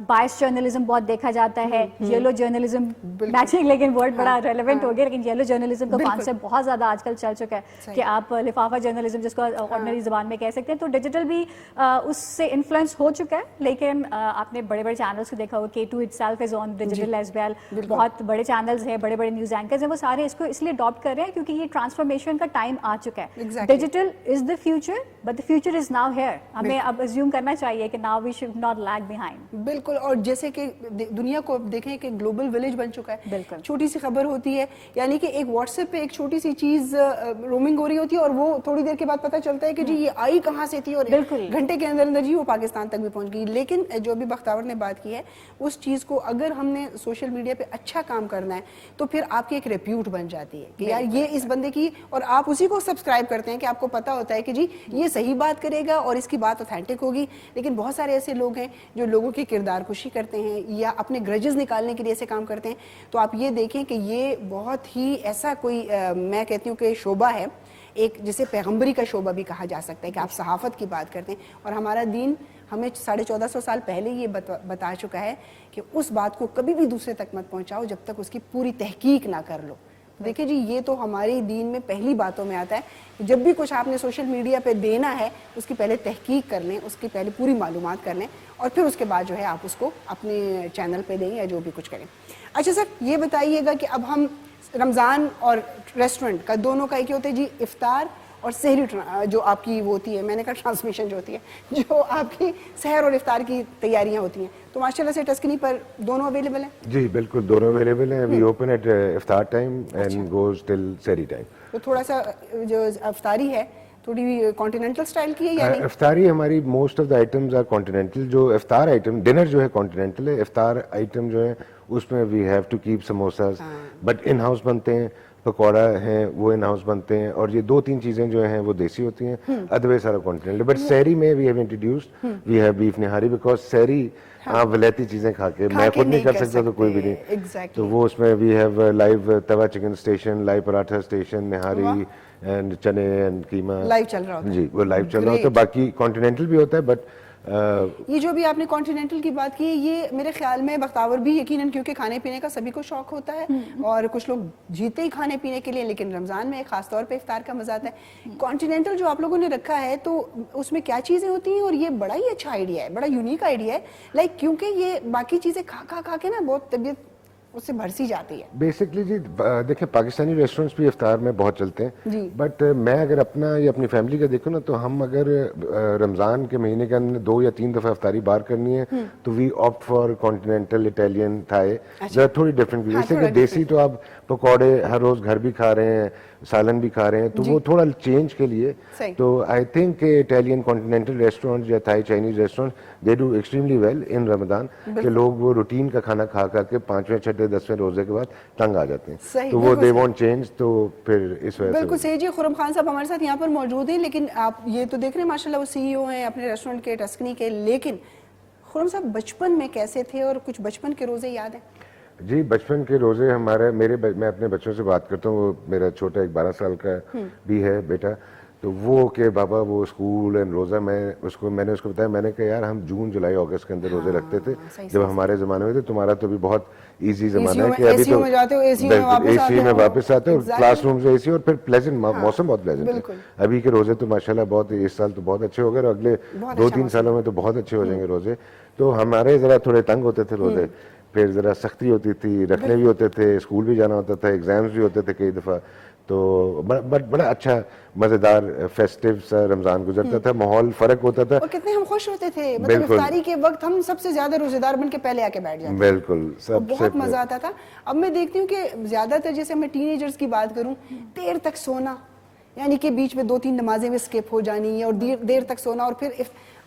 بائس جرنلزم بہت دیکھا جاتا ہے, یلو جرنلزم میچنگ, لیکن ورڈ بڑا ریلیونٹ ہو گیا, لیکن یلو جرنلزم کا کانسیپٹ بہت زیادہ آج کل چل چکا ہے کہ آپ لفافہ جرنلزم جس کو آرڈنری زبان میں کہہ سکتے ہیں. تو ڈیجیٹل بھی اس سے انفلوئنس ہو چکا ہے, لیکن آپ نے بڑے بڑے چینلس کو دیکھا ہوگا, K2 itself is on digital as well, بہت بڑے چینلز ہیں, بڑے بڑے نیوز اینکرز ہیں, وہ سارے اس کو اس لیے اڈاپٹ کر رہے ہیں کیونکہ یہ ٹرانسفارمیشن کا ٹائم آ چکا ہے. Digital is the future, but the future is now here. ہمیں اب ازیوم کرنا چاہیے کہ now we should not lag behind. بالکل. اور جیسے کہ دنیا کو دیکھیں کہ گلوبل ولیج بن چکا ہے. بالکل. چھوٹی سی خبر ہوتی ہے, یعنی کہ ایک واٹس ایپ پہ ایک چھوٹی سی چیز رومنگ ہو رہی ہوتی ہے, اور وہ تھوڑی دیر کے بعد پتہ چلتا ہے کہ جی یہ آئی کہاں سے تھی, اور گھنٹے کے اندر جی وہ پاکستان تک بھی پہنچ گئی. لیکن جو ابھی بختاور نے بات کی ہے, اس چیز کو اگر ہم نے سوشل میڈیا پہ اچھا کام کرنا ہے تو پھر آپ کی ایک ریپیوٹ بن جاتی ہے کہ یار یہ اس بندے کی, اور آپ اسی کو سبسکرائب کرتے ہیں کہ آپ کو پتہ ہوتا ہے کہ جی یہ صحیح بات کرے گا اور اس کی بات اوتھینٹک ہوگی. لیکن بہت سارے ایسے لوگ ہیں جو لوگوں کی کردار کشی کرتے ہیں یا اپنے گرجز نکالنے کے لیے ایسے کام کرتے ہیں. تو آپ یہ دیکھیں کہ یہ بہت ہی ایسا کوئی میں کہتی ہوں کہ شعبہ ہے, ایک جسے پیغمبری کا شعبہ بھی کہا جا سکتا ہے, کہ آپ صحافت کی بات کرتے ہیں. اور ہمارا دین ہمیں 1450 سال پہلے یہ بتا چکا ہے کہ اس بات کو کبھی بھی دوسرے تک مت پہنچاؤ جب تک اس کی پوری تحقیق نہ کر لو. دیکھیں جی یہ تو ہمارے دین میں پہلی باتوں میں آتا ہے, جب بھی کچھ آپ نے سوشل میڈیا پہ دینا ہے اس کی پہلے تحقیق کر لیں, اس کی پہلے پوری معلومات کر لیں, اور پھر اس کے بعد جو ہے آپ اس کو اپنے چینل پہ دیں یا جو بھی کچھ کریں. اچھا سر, یہ بتائیے گا کہ اب ہم رمضان اور ریسٹورنٹ کا دونوں کا ایک ہوتا ہے جی افطار اور سحری, جو آپ کی وہ ہوتی ہے, میں نے کہا ٹرانسمیشن جو ہوتی ہے, جو آپ کی سحر اور افطار کی تیاریاں ہوتی ہیں, تو ماشاءاللہ سے ٹسکنی پر دونوں اویلیبل ہیں؟ جی بالکل, دونوں اویلیبل ہیں. وی اوپن ایٹ افطار time and goes till sehri time. تو تھوڑا سا جو افطاری ہے تھوڑی کانٹیننٹل سٹائل کی ہے یا نہیں؟ افطاری ہماری most of the items are continental. جو افطار آئٹم, ڈنر جو ہے کانٹیننٹل ہے, افطار آئٹم جو ہے اس میں we have to keep samosas, but in house بنتے ہیں. پکوڑا ہیں وہ ان ہاؤس بنتے ہیں, اور یہ 2-3 چیزیں جو ہیں وہ دیسی ہوتی ہیں, ادروائز سارا کانٹیننٹل. بٹ سحری میں we have introduced, we have beef nihari, because سحری آپ ولایتی چیزیں کھا کے, میں خود نہیں کر سکتا تو کوئی بھی نہیں, تو وہ اس میں وی ہیو لائیو توا chicken station, live paratha station, nihari and چنے اینڈ قیمہ لائیو چل رہا ہوتا ہے. جی وہ لائیو چل رہا ہوتا ہے. باقی کانٹیننٹل بھی ہوتا ہے, بٹ یہ جو بھی آپ نے کانٹیننٹل کی بات کی ہے, یہ میرے خیال میں بختاور بھی یقیناً, کیونکہ کھانے پینے کا سبھی کو شوق ہوتا ہے, اور کچھ لوگ جیتے ہی کھانے پینے کے لیے, لیکن رمضان میں خاص طور پہ افطار کا مزہ آتا ہے. کانٹیننٹل جو آپ لوگوں نے رکھا ہے, تو اس میں کیا چیزیں ہوتی ہیں؟ اور یہ بڑا ہی اچھا آئیڈیا ہے, بڑا یونیک آئیڈیا ہے, لائک کیونکہ یہ باقی چیزیں کھا کے نا بہت طبیعت اس سے بھر سی جاتی ہے. بیسکلی جی دیکھیں پاکستانی ریسٹورینٹس بھی افطار میں بہت چلتے ہیں, بٹ میں اگر اپنا یا اپنی فیملی کا دیکھوں نا, تو ہم اگر رمضان کے مہینے کے اندر 2 یا 3 دفعہ افطاری بار کرنی ہے تو we opt for continental, Italian, Thai, تھوڑی ڈفرنٹ. اس لیے کہ دیسی تو آپ پکوڑے ہر روز گھر بھی کھا رہے ہیں, سالن بھی کھا رہے ہیں, تو وہ تھوڑا چینج کے لیے. تو آئی تھنک کہ اٹالین کانٹیننٹل ریسٹورینٹ یا Thai Chinese restaurant they do extremely well in Ramzan, کہ لوگ وہ روٹین کا کھانا کھا کر کے 5ویں 6ویں 10ویں روزے کے بعد تنگ آ جاتے ہیں, تو وہ دے وانٹ چینج. تو پھر اس وجہ سے بالکل صحیح جی. خرم خان صاحب ہمارے ساتھ یہاں پر موجود ہیں, لیکن آپ یہ تو دیکھ رہے ہیں ماشاءاللہ وہ سی ای او ہیں اپنے ریسٹورینٹ کے, ٹسکنی کے, لیکن خرم صاحب بچپن میں کیسے تھے, اور کچھ بچپن کے روزے یاد ہیں؟ جی بچپن کے روزے ہمارے, میں اپنے بچوں سے بات کرتا ہوں, وہ میرا چھوٹا ایک 12 سال کا بھی ہے بیٹا, تو وہ کہ بابا وہ اسکول اینڈ روزہ میں نے اس کو بتایا, میں نے کہا یار ہم جون جولائی اگست کے اندر روزے رکھتے تھے جب ہمارے زمانے میں تھے, تمہارا تو ابھی بہت ایزی زمانہ ہے کہ ابھی تو اے سی میں واپس آتے ہو, کلاس روم سے اے سی, اور پھر پلیزنٹ موسم بہت پلیزنٹ ہے. ابھی کے روزے تو ماشاءاللہ بہت, اس سال تو بہت اچھے ہو گئے, اور اگلے 2-3 سالوں میں تو بہت اچھے ہو جائیں گے روزے. تو ہمارے ذرا تھوڑے تنگ ہوتے تھے روزے, پھر ذرا سختی ہوتی تھی, رکھنے بھی ہوتے تھے, اسکول بھی جانا ہوتا تھا, ایگزامز بھی ہوتے تھے کئی دفعہ. تو بڑا اچھا مزیدار فیسٹیو سا رمضان گزرتا تھا, ماحول فرق ہوتا تھا. اور کتنے ہم خوش ہوتے تھے, مطلب افطاری کے وقت ہم سب سے زیادہ روزے دار بن کے پہلے آ کے بیٹھ جاتے. بالکل, بہت مزہ آتا تھا. اب میں دیکھتی ہوں کہ زیادہ تر, جیسے میں ٹین ایجرز کی بات کروں, دیر تک سونا, یعنی کہ بیچ میں 2-3 نمازیں بھی اسکپ ہو جانی, اور دیر تک سونا, اور پھر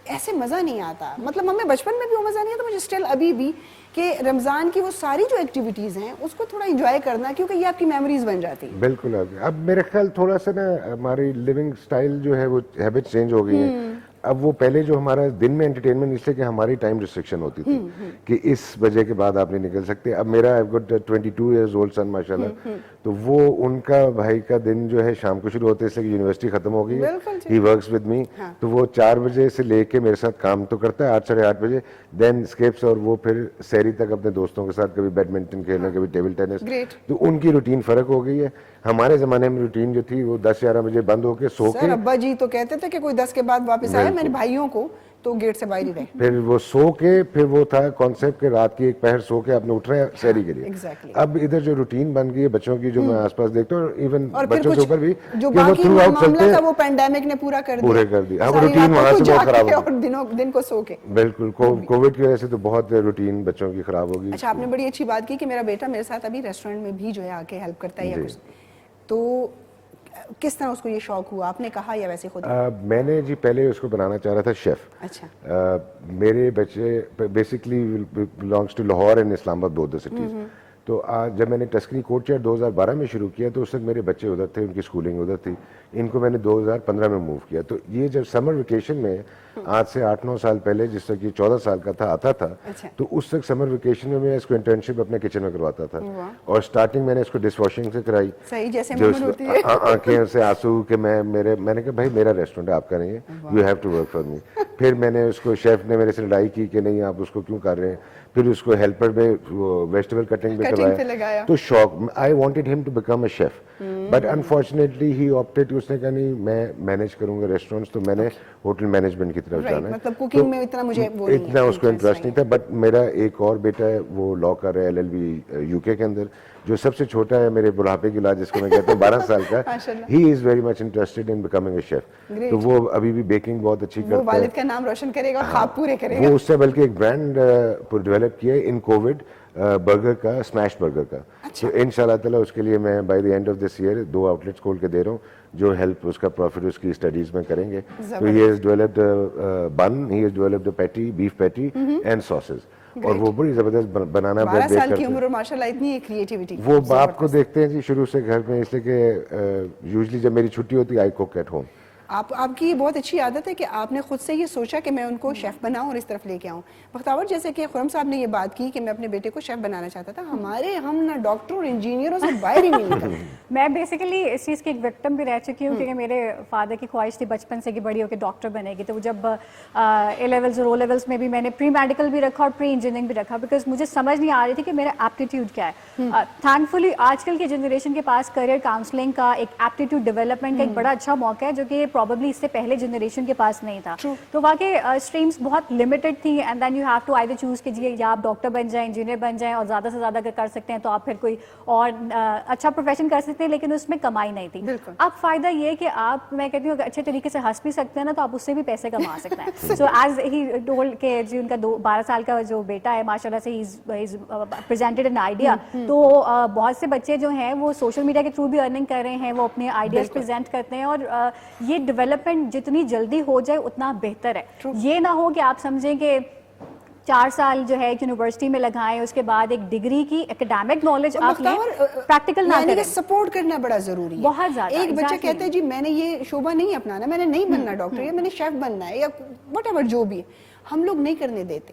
ایسے مزہ نہیں آتا. مطلب ہمیں بچپن میں بھی وہ مزہ نہیں آتا, مجھے اسٹل ابھی بھی کہ رمضان کی وہ ساری جو ایکٹیویٹیز ہیں اس کو تھوڑا انجوائے کرنا, کیونکہ یہ آپ کی میموریز بن جاتی ہیں. بالکل. اب میرے خیال تھوڑا سا نا ہماری لیونگ سٹائل جو ہے وہ ہیبٹ چینج ہو گئی ہے. اب وہ پہلے جو ہمارا دن میں انٹرٹینمنٹ, اس لیے کہ ہماری ٹائم ریسٹرکشن ہوتی تھی کہ اس بجے کے بعد آپ نہیں نکل سکتے. اب میرا I've got 22 years old son ماشاءاللہ, تو وہ ان کا بھائی کا دن جو ہے شام کو شروع ہوتا ہے, اس لیے کہ یونیورسٹی ختم ہو گئی ہے. He works with me, تو وہ 4 بجے سے لے کے میرے ساتھ کام تو کرتا ہے 8-8:30 بجے, دین اسکیپس, اور وہ پھر سحری تک اپنے دوستوں کے ساتھ کبھی بیڈمنٹن کھیلنا, کبھی ٹیبل ٹینس. تو ان کی روٹین فرق ہو گئی ہے. ہمارے زمانے میں روٹین جو تھی وہ 10-11 بجے بند ہو کے سو کے, ابا جی تو کہتے تھے کہ کوئی 10 کے بعد واپس آئے, میرے بھائیوں کو تو گیٹ سے باہر ہی رہے. پھر وہ سو کے, پھر وہ تھا کانسیپٹ کہ رات کی ایک پہر سو کے آپ نے اٹھ رہے ہیں سحری کے لیے. اب ادھر جو روٹین بن گئی ہے بچوں کی, جو میں آس پاس دیکھتا ہوں, ایون بچوں کے اوپر بھی, جو باقی معاملہ تھا وہ پینڈیمک نے پورا کر دیا. اب روٹین وہاں سے بہت خراب ہو گئی, اور دن کو سو کے. بالکل, کووڈ کی وجہ سے تو بہت روٹین بچوں کی خراب ہوگی. اچھا, آپ نے بڑی اچھی بات کی کہ میرا بیٹا میرے ساتھ ابھی ریسٹورینٹ میں بھی جو ہے آ کے ہیلپ کرتا ہے یا کچھ, تو کس طرح اس کو یہ شوق ہوا, آپ نے کہا یا ویسے خود؟ میں نے جی پہلے اس کو بنانا چاہ رہا تھا شیف. اچھا. میرے بچے basically belongs to Lahore and Islamabad, both the cities. تو جب میں نے ٹسکنی کوٹ چیئر 2012 میں شروع کیا تو اس وقت میرے بچے ادھر تھے, ان کی اسکولنگ ادھر تھی. ان کو میں نے 2015 میں موو کیا. تو یہ جب سمر ویکیشن میں آج سے 8-9 سال پہلے, جس وقت یہ 14 سال کا تھا, آتا تھا, تو اس وقت سمر ویکیشن میں اس کو انٹرنشپ اپنے کچن میں کرواتا تھا. اور سٹارٹنگ میں نے اس کو ڈش واشنگ سے کرائی, آنکھیں سے آنسو کہ میں نے کہا بھائی میرا ریسٹورینٹ ہے, آپ کا نہیں ہے, you have to work for me. پھر میں نے اس کو, شیف نے میرے سے لڑائی کی کہ نہیں آپ اس کو کیوں کر رہے ہیں. پھر اس کو ہیلپر میں ویجیٹیبل کٹنگ پہ کروایا. تو شوق, آئی وانٹیڈ ہم to become a chef, but unfortunately he opted, اس نے کہا نہیں میں مینیج کروں گا ریسٹورینٹس, تو میں نے ہوٹل مینجمنٹ کی طرف جانا ہے. مطلب کوکنگ میں اتنا اس کو انٹرسٹ نہیں تھا. بٹ میرا ایک اور بیٹا ہے, وہ لا کر رہا ہے LLB UK کے اندر, جو سب سے چھوٹا ہے میرے بڑھاپے کی اولاد, جس کو میں کہتا ہوں 12 سال کا, he is very much interested in becoming a chef. تو وہ ابھی بھی بیکنگ بہت اچھی کرتا ہے, والد کا نام روشن کرے گا, خواب پورے کرے گا. وہ اس سے بلکہ ایک برانڈ ڈیولپ کیا ہے ان کووڈ, برگر کا, اسمیش برگر کا. تو ان شاء اللہ تعالیٰ اس کے لیے میں by the end of this year 2 outlets کھول کے دے رہا ہوں, جو ہیلپ اس کا پروفٹ اس کی اسٹڈیز میں کریں گے. تو he has developed bun, he has developed patty, beef patty and sauces, اور وہ بڑی زبردست بنانا. 12 سال کی عمر, ماشاءاللہ اتنی کریٹیوٹی. وہ باپ کو دیکھتے ہیں جی شروع سے گھر میں, اس لیے کہ یوزلی جب میری چھٹی ہوتی ہے آئی کوک ایٹ ہوم. آپ کی بہت اچھی عادت ہے کہ آپ نے خود سے یہ سوچا کہ میں ان کو شیف بناؤں اور اس طرف لے کے آؤں. بختاور, جیسے کہ خرم صاحب نے یہ بات کی کہ میں اپنے بیٹے کو شیف بنانا چاہتا تھا, ہم نہ ڈاکٹر اور انجینئروں سے باہر ہی نہیں نکلتے. میں بیسیکلی اس چیز کی ایک وکٹم بھی رہ چکی ہوں, کیونکہ میرے فادر کی خواہش تھی بچپن سے کہ بڑی ہو کے ڈاکٹر بنے گی. تو وہ جب A لیولز اور O لیولز میں بھی میں نے پری میڈیکل بھی رکھا اور پری انجینئرنگ بھی رکھا, بیکاز مجھے سمجھ نہیں آ رہی تھی کہ میرا ایپٹیٹیوڈ کیا ہے. تھینکفلی آج کل کی جنریشن کے پاس کریئر کاؤنسلنگ کا, ایک ایپٹیٹیوڈ ڈیولپمنٹ کا ایک بڑا اچھا موقع ہے, جو کہ پروبیبلی اس سے پہلے جنریشن کے پاس نہیں تھا. تو واقعی اسٹریمس بہت لمیٹڈ تھی, and then you have to either choose کہ جی یا آپ ڈاکٹر بن جائیں, انجینئر بن جائیں, اور زیادہ سے زیادہ اگر کر سکتے ہیں تو آپ پھر کوئی اور اچھا پروفیشن کر سکتے ہیں, لیکن اس میں کمائی نہیں تھی. اب فائدہ یہ کہ آپ, میں کہتی ہوں اگر اچھے طریقے سے ہنس بھی سکتے ہیں نا, تو آپ اس سے بھی پیسے کما سکتے ہیں. سو ایز ہی ٹولڈ کہ جی ان کا 12 سال کا جو بیٹا ہے ماشاءاللہ سے ہی از پریزنٹڈ این آئیڈیا. تو بہت سے بچے جو ہیں وہ سوشل میڈیا کے تھرو بھی ارننگ کر رہے ہیں, وہ اپنے آئیڈیاز پریزنٹ کرتے ہیں, اور یہ ڈیولپمنٹ جتنی جلدی ہو جائے اتنا بہتر ہے. یہ نہ ہو کہ آپ سمجھیں کہ 4 سال جو ہے یونیورسٹی میں لگائیں, اس کے بعد ایک ڈگری کی اکیڈیمک نالج آپ لیں, پریکٹیکل نہ کریں. سپورٹ کرنا بڑا ضروری ہے بہت زیادہ. ایک بچہ کہتا ہے جی میں نے یہ شعبہ نہیں اپنانا, میں نے نہیں بننا ڈاکٹر, یا میں نے شیف بننا ہے, یا وٹ ایور جو بھی ہے, ہم لوگ نہیں کرنے دیتے.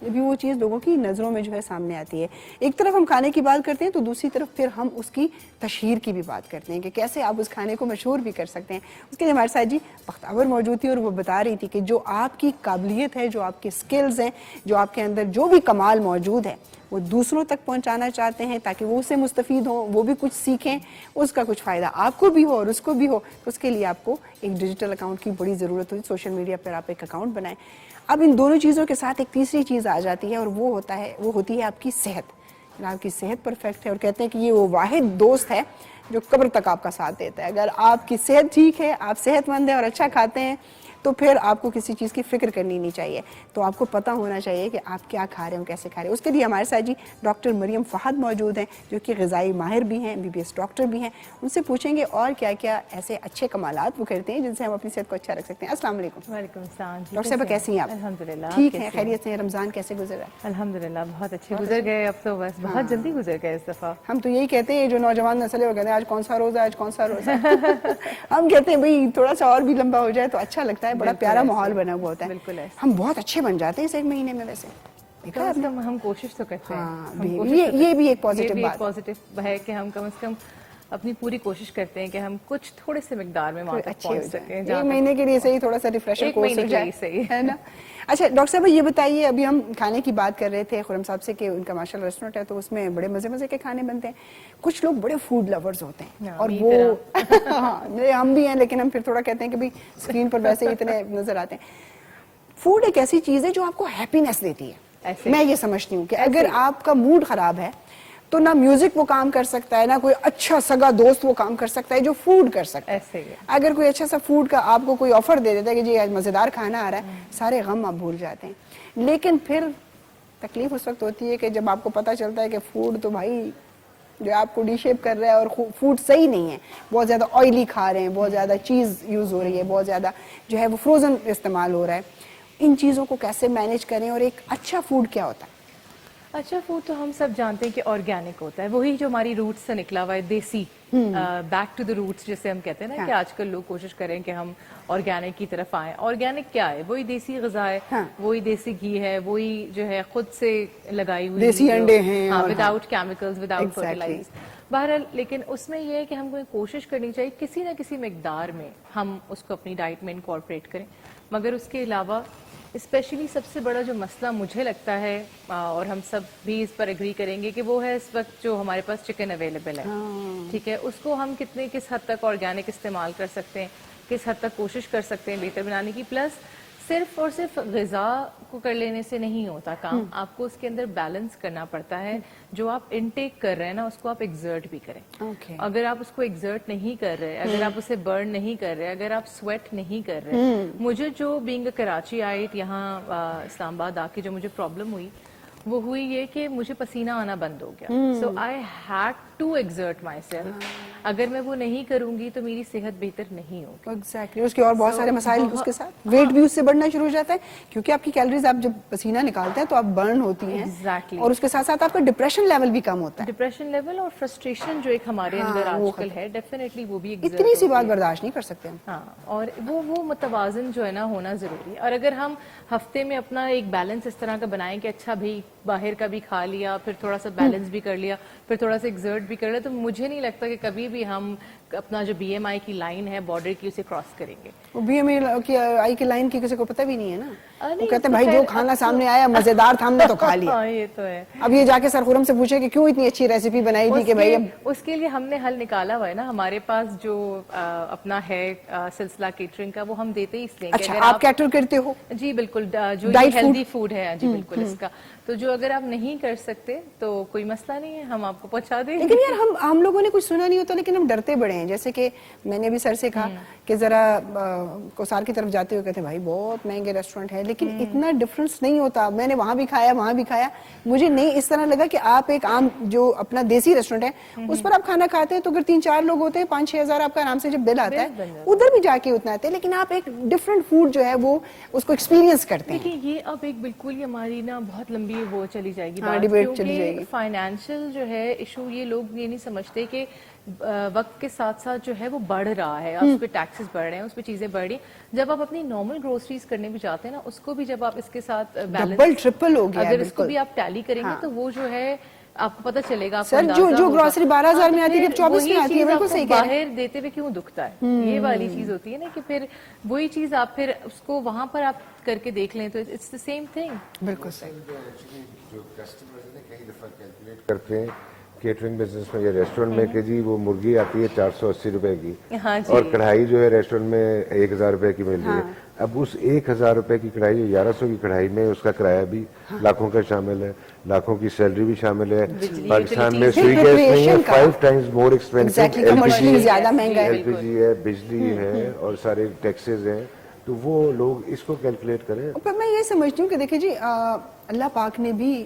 جب وہ چیز لوگوں کی نظروں میں جو ہے سامنے آتی ہے. ایک طرف ہم کھانے کی بات کرتے ہیں تو دوسری طرف پھر ہم اس کی تشہیر کی بھی بات کرتے ہیں کہ کیسے آپ اس کھانے کو مشہور بھی کر سکتے ہیں. اس کے لیے ہمارے ساتھ جی بختاور موجود تھی اور وہ بتا رہی تھی کہ جو آپ کی قابلیت ہے, جو آپ کے سکلز ہیں, جو آپ کے اندر جو بھی کمال موجود ہے وہ دوسروں تک پہنچانا چاہتے ہیں تاکہ وہ اس سے مستفید ہوں, وہ بھی کچھ سیکھیں, اس کا کچھ فائدہ آپ کو بھی ہو اور اس کو بھی ہو. تو اس کے لیے آپ کو ایک ڈیجیٹل اکاؤنٹ کی بڑی ضرورت ہوتی ہے. سوشل میڈیا پر آپ ایک اکاؤنٹ بنائیں. اب ان دونوں چیزوں کے ساتھ ایک تیسری چیز آ جاتی ہے اور وہ ہوتی ہے آپ کی صحت. آپ کی صحت پرفیکٹ ہے اور کہتے ہیں کہ یہ وہ واحد دوست ہے جو قبر تک آپ کا ساتھ دیتا ہے. اگر آپ کی صحت ٹھیک ہے, آپ صحت مند ہیں اور اچھا کھاتے ہیں تو پھر آپ کو کسی چیز کی فکر کرنی نہیں چاہیے. تو آپ کو پتہ ہونا چاہیے کہ آپ کیا کھا رہے ہیں, کیسے کھا رہے ہیں. اس کے لیے ہمارے ساتھ جی ڈاکٹر مریم فہد موجود ہیں جو کہ غذائی ماہر بھی ہیں, MBBS ڈاکٹر بھی ہیں. ان سے پوچھیں گے اور کیا کیا ایسے اچھے کمالات وہ کرتے ہیں جن سے ہم اپنی صحت کو اچھا رکھ سکتے ہیں. السلام علیکم. وعلیکم السلام. ڈاکٹر صاحبہ کیسی ہیں آپ؟ الحمدللہ. ٹھیک ہیں, خیریت سے ہیں؟ رمضان کیسے گزر رہا ہے؟ الحمدللہ بہت اچھے گزر گئے. اب تو بس بہت جلدی گزر گئے اس دفعہ. ہم تو یہی کہتے ہیں جو نوجوان نسل ہے وہ کہتے ہیں آج کون سا روزہ, آج کون سا روزہ. ہم کہتے ہیں بھئی تھوڑا سا اور بھی لمبا ہو جائے تو اچھا لگتا ہے, بڑا پیارا ماحول بنا ہوا ہوتا ہے. بالکل ایسے. ہم بہت اچھے بن جاتے ہیں اس ایک مہینے میں. ویسے دیکھا ہے آپ نے؟ ہم کوشش تو کرتے ہیں. ہاں, یہ بھی ایک پازیٹیو بات پازیٹیو ہے کہ ہم کم از کم اپنی پوری کوشش کرتے ہیں کہ ہم کچھ تھوڑے سے مقدار میں وہاں تک پہنچ سکیں. ایک مہینے کے لیے صحیح, تھوڑا سا ریفریشر کورس ہو جائے, صحیح ہے نا. اچھا ڈاکٹر صاحب یہ بتائیے, ابھی ہم کھانے کی بات کر رہے تھے خرم صاحب سے کہ ان کا ماشاء اللہ ریسٹورینٹ ہے تو اس میں بڑے مزے مزے کے کھانے بنتے ہیں. کچھ لوگ بڑے فوڈ لورز ہوتے ہیں اور وہ ہم بھی ہیں, لیکن ہم پھر تھوڑا کہتے ہیں کہ بھئی اسکرین پر ویسے اتنے نظر آتے ہیں. فوڈ ایک ایسی چیز ہے جو آپ کو ہیپینس دیتی ہے. میں یہ سمجھتی ہوں کہ اگر آپ کا موڈ خراب ہے تو نہ میوزک وہ کام کر سکتا ہے, نہ کوئی اچھا سگا دوست وہ کام کر سکتا ہے جو فوڈ کر سکتا ہے. اگر کوئی اچھا سا فوڈ کا آپ کو کوئی آفر دے دیتا ہے کہ جی آج مزیدار کھانا آ رہا ہے, سارے غم آپ بھول جاتے ہیں. لیکن پھر تکلیف اس وقت ہوتی ہے کہ جب آپ کو پتہ چلتا ہے کہ فوڈ تو بھائی جو آپ کو ڈی شیپ کر رہا ہے اور فوڈ صحیح نہیں ہے, بہت زیادہ آئلی کھا رہے ہیں, بہت زیادہ چیز یوز ہو رہی ہے, بہت زیادہ جو ہے وہ فروزن استعمال ہو رہا ہے. ان چیزوں کو کیسے مینیج کریں اور ایک اچھا فوڈ کیا ہوتا ہے؟ اچھا فوڈ تو ہم سب جانتے ہیں کہ آرگینک ہوتا ہے, وہی جو ہماری روٹس سے نکلا ہوا ہے, دیسی, بیک ٹو دا روٹس جسے ہم کہتے ہیں نا, کہ آج کل لوگ کوشش کریں کہ ہم آرگینک کی طرف آئیں. آرگینک کیا ہے؟ وہی دیسی غذا ہے, وہی دیسی گھی ہے, وہی جو ہے خود سے لگائی ہوئی دیسی انڈے ہیں, وداؤٹ کیمیکلز, وداؤٹ فرٹیلائزرز. بہرحال لیکن اس میں یہ ہے کہ ہم کو کوشش کرنی چاہیے کسی نہ کسی مقدار میں ہم اس کو اپنی ڈائٹ میں انکارپوریٹ کریں. مگر اس کے علاوہ اسپیشلی سب سے بڑا جو مسئلہ مجھے لگتا ہے, اور ہم سب بھی اس پر اگری کریں گے, کہ وہ ہے اس وقت جو ہمارے پاس چکن اویلیبل ہے. ٹھیک ہے, اس کو ہم کس حد تک آرگینک استعمال کر سکتے ہیں, کس حد تک کوشش کر سکتے ہیں بہتر بنانے کی. پلس صرف اور صرف غذا کو کر لینے سے نہیں ہوتا کام, آپ کو اس کے اندر بیلنس کرنا پڑتا ہے. جو آپ انٹیک کر رہے ہیں نا اس کو آپ ایگزرٹ بھی کریں. اگر آپ اس کو ایگزرٹ نہیں کر رہے, اگر آپ اسے برن نہیں کر رہے, اگر آپ سویٹ نہیں کر رہے, مجھے جو بینگ کراچی آئٹ یہاں اسلام آباد آ کے جو مجھے پرابلم ہوئی وہ ہوئی یہ کہ مجھے پسینہ آنا بند ہو گیا. So I had to exert myself. اگر میں وہ نہیں کروں گی تو میری صحت بہتر نہیں ہوگی. ایگزیکٹلی, اس کے اور بہت سارے مسائل اس کے ساتھ. ویٹ بھی اس سے بڑھنا شروع ہو جاتا ہے کیونکہ آپ کی کیلریز آپ جب پسینہ نکالتے ہیں تو آپ برن ہوتی ہیں, اور اس کے ساتھ ساتھ آپ کا ڈپریشن لیول بھی کم ہوتا ہے. ڈپریشن لیول اور فرسٹریشن جو ایک ہمارے اندر آج کل ہے, ڈیفینیٹلی وہ بھی اتنی سی بات برداشت نہیں کر سکتے ہم. ہاں, اور وہ متوازن جو ہے نا ہونا ضروری ہے. اور اگر ہم ہفتے میں اپنا ایک بیلنس اس طرح کا بنائیں کہ اچھا بھی باہر کا بھی کھا لیا, پھر تھوڑا سا بیلنس بھی کر لیا, پھر تھوڑا سا ایگزرٹ بھی کر لیا, تو مجھے نہیں لگتا کہ کبھی بھی ہم اپنا جو BMI کی لائن ہے بارڈر کی اسے کراس کریں گے. BMI کی لائن کی کسی کو پتہ بھی نہیں ہے نا, وہ کہتے ہیں بھائی جو کھانا سامنے آیا مزیدار تھا, ہم نے تو کھا لیا. یہ تو ہے. اب یہ جا کے سر خرم سے پوچھے کہ کیوں اتنی اچھی ریسیپی بنائی تھی کہ بھائی اس کے لیے ہم نے حل نکالا ہوا ہے نا. ہمارے پاس جو اپنا ہے سلسلہ کیٹرنگ کا, وہ ہم دیتے ہی اس لیے. اچھا, آپ کیٹر کرتے ہو؟ جی بالکل, جو ہیلدی فوڈ ہے جی بالکل اس کا. تو جو اگر آپ نہیں کر سکتے تو کوئی مسئلہ نہیں ہے, ہم آپ کو پہنچا دیں. لیکن یار ہم لوگوں نے کچھ سنا نہیں ہوتا, لیکن ہم ڈرتے بڑے ہیں. جیسے کہ میں نے بھی سر سے کہا کہ ذرا کوسار کی طرف جاتے ہوئے کہتے ہیں بھائی بہت مہنگے ریسٹورینٹ ہے, لیکن اتنا ڈفرنس نہیں ہوتا. میں نے وہاں بھی کھایا, وہاں بھی کھایا, مجھے نہیں اس طرح لگا کہ آپ ایک عام جو اپنا دیسی ریسٹورینٹ ہے اس پر آپ کھانا کھاتے ہیں تو اگر 3-4 لوگ ہوتے ہیں 5-6 ہزار آپ کا آرام سے جب بل آتا ہے, ادھر بھی جا کے اتنا آتے ہیں, لیکن آپ ایک ڈفرنٹ فوڈ جو ہے وہ اس کو ایکسپیرینس کرتے ہیں. دیکھیے یہ اب ایک بالکل ہماری نا بہت لمبی وہ چلی جائے گی ڈیبیٹ چلی جائے گی. فائنینشیل جو ہے ایشو, یہ لوگ یہ نہیں سمجھتے کہ وقت کے ساتھ ساتھ جو ہے وہ بڑھ رہا ہے, اس پہ ٹیکسز بڑھ رہے ہیں, اس پہ چیزیں بڑھ رہی ہیں. جب آپ اپنی نارمل گروسریز کرنے بھی جاتے ہیں نا, اس کو بھی جب آپ اس کے ساتھ ڈبل ٹرپل ہو گیا ہے, اگر اس کو بالکل. بھی آپ ٹیلی کریں گے تو وہ جو ہے آپ کو پتہ چلے گا. سر جو گروسری 12,000 میں آتی ہے 24 میں آتی ہے, بالکل صحیح کہہ رہے ہیں. باہر دیتے ہوئے کیوں دکھتا ہے, یہ والی چیز ہوتی ہے نا کہ پھر وہی چیز آپ پھر اس کو وہاں پر آپ کر کے دیکھ لیں تو اٹس دا سیم تھنگ. بالکل صحیح. جو کسٹمرز نے کئی دفعہ کیلکولیٹ کرتے ہیں کیٹرنگ بزنس میں یا ریسٹورینٹ میں کہ جی وہ مرغی آتی ہے 480 روپے کی, اور کڑھائی جو ہے ریسٹورینٹ میں 1,000 روپے کی مل رہی ہے. اب اس 1,000 روپے کی کڑھائی, 1,100 کی کڑھائی میں اس کا کرایہ بھی لاکھوں کا شامل ہے, لاکھوں کی سیلری بھی شامل ہے. پاکستان میں سوئی گیس نہیں ہے, 5 times more expensive. کمرشلی زیادہ مہنگا ہے, LPG ہے, بجلی ہے, اور سارے ٹیکسز ہیں. تو وہ لوگ اس کو کیلکولیٹ کریں. پر میں یہ سمجھتی ہوں کہ دیکھیں جی, اللہ پاک نے بھی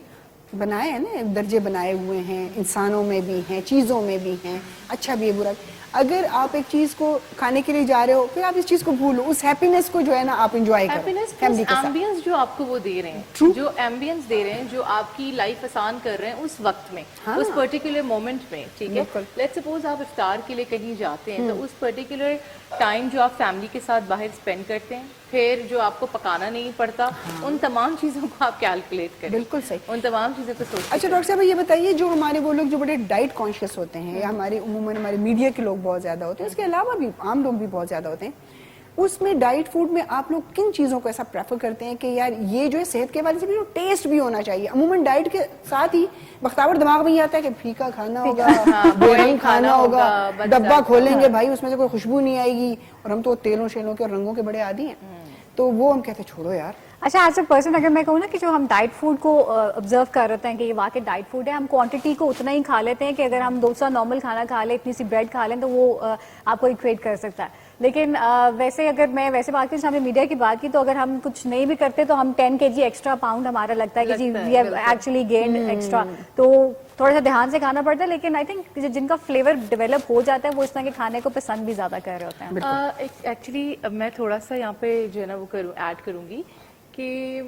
بنائے ہیں نا, درجے بنائے ہوئے ہیں, انسانوں میں بھی ہیں, چیزوں میں بھی ہیں, اچھا بھی ہے برا. اگر آپ ایک چیز کو کھانے کے لیے جا رہے ہو, پھر آپ اس چیز کو بھولو, اس ہیپینس کو جو ہے نا آپ انجوائے کرو. ہیپینس ایمبینس جو آپ کو وہ دے رہے ہیں, جو ایمبینس دے رہے ہیں, جو آپ کی لائف آسان کر رہے ہیں اس وقت میں, اس پرٹیکولر مومنٹ میں. ٹھیک ہے, لیٹس سپوز آپ افطار کے لیے کہیں جاتے ہیں تو اس پرٹیکولر ٹائم جو آپ فیملی کے ساتھ باہر اسپینڈ کرتے ہیں, پھر جو آپ کو پکانا نہیں پڑتا, ان تمام چیزوں کو آپ کیلکولیٹ کریں. بالکل صحیح, ان تمام چیزوں کو سوچیں. اچھا ڈاکٹر صاحب یہ بتائیے, جو ہمارے وہ لوگ جو بڑے ڈائٹ کانشیس ہوتے ہیں, یا ہمارے عموماً ہمارے میڈیا کے لوگ بہت زیادہ ہوتے ہیں, اس کے علاوہ بھی عام لوگ بھی بہت زیادہ ہوتے ہیں, اس میں ڈائٹ فوڈ میں آپ لوگ کن چیزوں کو ایسا پریفر کرتے ہیں کہ یار یہ جو ہے صحت کے حوالے سے بھی ٹیسٹ بھی ہونا چاہیے؟ عموماً ڈائٹ کے ساتھ ہی بختاور دماغ میں یہ آتا ہے کہ پھیکا کھانا ہوگا, بورنگ کھانا ہوگا, ڈبہ کھولیں گے بھائی اس میں سے کوئی خوشبو نہیں آئے گی, اور ہم تو تیلوں شیلوں کے اور رنگوں کے بڑے عادی ہیں, تو وہ ہم کہتے ہیں چھوڑو یار. اچھا ایز اے پرسن اگر میں کہوں نا کہ جو ہم ڈائٹ فوڈ کو آبزرو کر رہے ہیں کہ یہ واقعی ڈائٹ فوڈ ہے, ہم کوانٹٹی کو اتنا ہی کھا لیتے ہیں کہ اگر ہم 200 نارمل کھانا کھا لیں, اتنی سی بریڈ کھا لیں تو وہ آپ کو ایکویٹ کر سکتا ہے. لیکن ویسے اگر میں ویسے بات کروں, ہم نے میڈیا کی بات کی, تو اگر ہم کچھ نہیں بھی کرتے تو ہم 10 kg ایکسٹرا پاؤنڈ ہمارا لگتا ہے کہ جی we have actually gained extra, تو تھوڑا سا دھیان سے کھانا پڑتا ہے. لیکن آئی تھنک جن کا فلیور ڈیولپ ہو جاتا ہے وہ اس طرح کے کھانے کو پسند بھی زیادہ کر رہے ہوتے ہیں. ایکچولی میں تھوڑا سا یہاں پہ جو ہے نا وہ ایڈ کروں گی کہ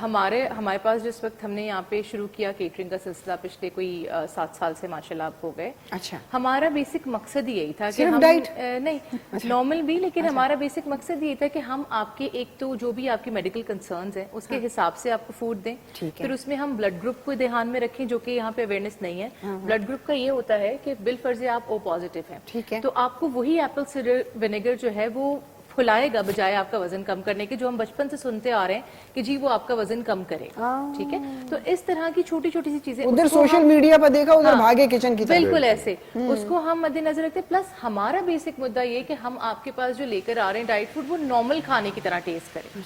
ہمارے پاس جس وقت ہم نے یہاں پہ شروع کیا کیٹرنگ کا سلسلہ پچھلے کوئی 7 سال سے ماشاءاللہ آپ ہو گئے. اچھا, ہمارا بیسک مقصد یہی تھا کہ ہم نہیں نارمل بھی, لیکن ہمارا بیسک مقصد یہ تھا کہ ہم آپ کے ایک تو جو بھی آپ کی میڈیکل کنسرنز ہیں اس کے حساب سے آپ کو فوڈ دیں, پھر اس میں ہم بلڈ گروپ کو دھیان میں رکھیں, جو کہ یہاں پہ اویئرنیس نہیں ہے. بلڈ گروپ کا یہ ہوتا ہے کہ بالفرض آپ او پازیٹیو ہیں, تو آپ کو وہی ایپل سیڈر ونیگر جو ہے وہ پھلائے گا بجائے آپ کا وزن کم کرنے کے, جو ہم بچپن سے سنتے آ رہے ہیں کہ جی وہ آپ کا وزن کم کرے. ٹھیک ہے, تو اس طرح کی چھوٹی چھوٹی سی چیزیں ادھر سوشل میڈیا پر دیکھا, ادھر بھاگے کچن کی طرف, بالکل ایسے اس کو ہم مد نظر رکھتے. پلس ہمارا بیسک مدعا یہ کہ ہم آپ کے پاس جو لے کر آ رہے ہیں ڈائٹ فوڈ وہ نارمل کھانے کی طرح ٹیسٹ کریں.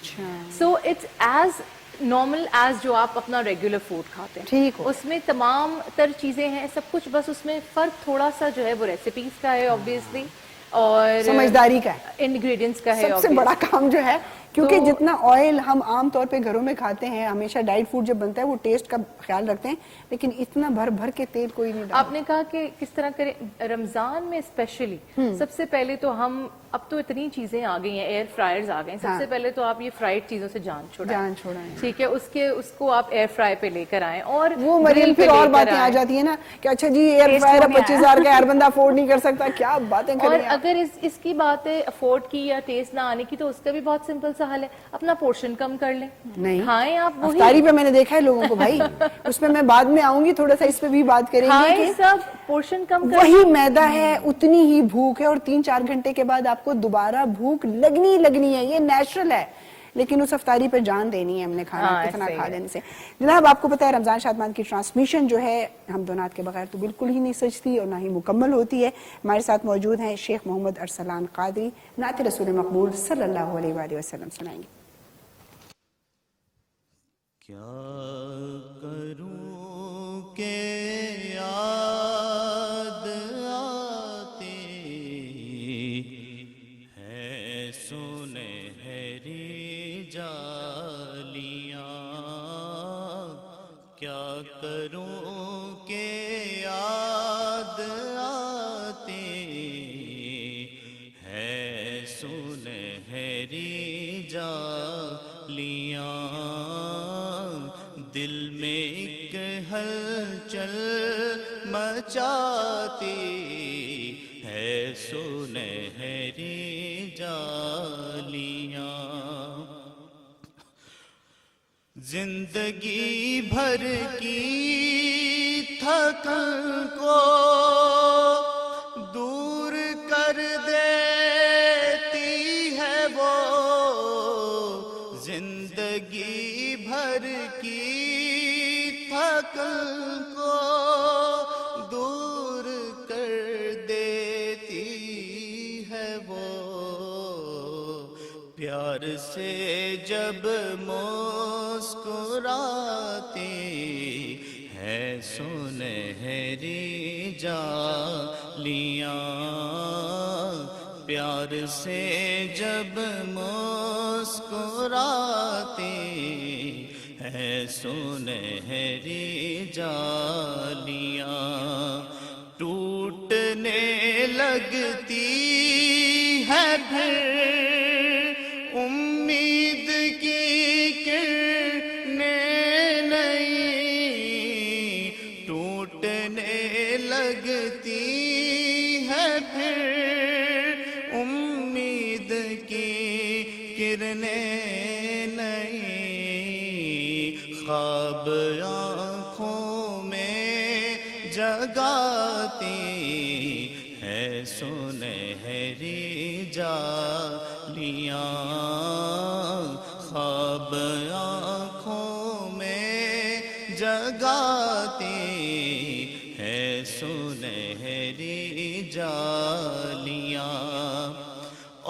So it's as normal as جو آپ اپنا ریگولر فوڈ کھاتے ہیں, اس میں تمام تر چیزیں ہیں سب کچھ, بس اس میں فرق تھوڑا سا جو ہے وہ ریسیپیز کا ہے obviously, اور سمجھداری کا ہے, انگریڈینٹس کا ہے. سب سے بڑا کام جو ہے, کیونکہ جتنا آئل ہم عام طور پہ گھروں میں کھاتے ہیں, ہمیشہ ڈائٹ فوڈ جب بنتا ہے وہ ٹیسٹ کا خیال رکھتے ہیں, لیکن اتنا بھر بھر کے تیل کوئی نہیں ڈالتا. آپ نے کہا کہ کس طرح کریں رمضان میں اسپیشلی, سب سے پہلے تو ہم اب تو اتنی چیزیں آ گئی ہیں, ایئر فرائرز آ گئے ہیں, سب سے پہلے تو آپ یہ فرائیڈ چیزوں سے جان چھوڑائیں. ٹھیک ہے, اس کو آپ ایئر فرائی پہ لے کر آئیں. اور وہ مریم پھر اور باتیں آ جاتی ہیں نا کہ اچھا جی ایئر فرائر 25,000 کا ہر بندہ افورڈ نہیں کر سکتا, کیا باتیں کر رہی ہیں. اور اگر اس کی بات ہے افورڈ کی یا ٹیسٹ نہ آنے کی, تو اس کا بھی بہت سمپل سا حل ہے, اپنا پورشن کم کر لیں. نہیں کھائیں آپ وہی, افطاری پہ میں نے دیکھا ہے لوگوں کو بھائی, اس میں میں بعد میں آؤں گی, تھوڑا سا اس پہ بھی بات کریں گے کہ سب پورشن کم کر, وہی میدا ہے, اتنی ہی بھوک ہے, اور 3-4 گھنٹے کے بعد آپ کو دوبارہ بھوک لگنی ہے, یہ نیچرل ہے, لیکن اس افطاری پہ جان دینی ہے ہم نے کھانا کتنا کھا لینے سے. جناب آپ کو پتا ہے رمضان شادمان کی ٹرانسمیشن جو ہے ہم دونات کے بغیر تو بالکل ہی نہیں سجتی اور نہ ہی مکمل ہوتی ہے. ہمارے ساتھ موجود ہیں شیخ محمد ارسلان قادری, نعت رسول مقبول صلی اللہ علیہ وآلہ وسلم سنائیں گے. کیا کروں کہ یاد آتی ہے سنہری جالیاں, کیا کروں کہ یاد آتی ہے سنہری جالیاں, دل میں ایک ہلچل مچاتی ہے سنہری جالیاں، زندگی بھر کی تھکن کو دور کر دیتی ہے وہ، زندگی بھر کی تھکن کو دور کر دیتی ہے وہ، پیار سے جب مسکراتی ہے سنہری جالیاں، پیار سے جب مسکراتی ہے سنہری جالیاں، ٹوٹنے لگتی ہے پھر امید کی کرنیں نئی، ٹوٹنے لگتی ہے پھر امید کی کرنیں نئی، خواب آنکھوں میں جگاتی ہے سنہری جالیاں، خواب آنکھوں میں جگاتی ہے سنہری جالیاں،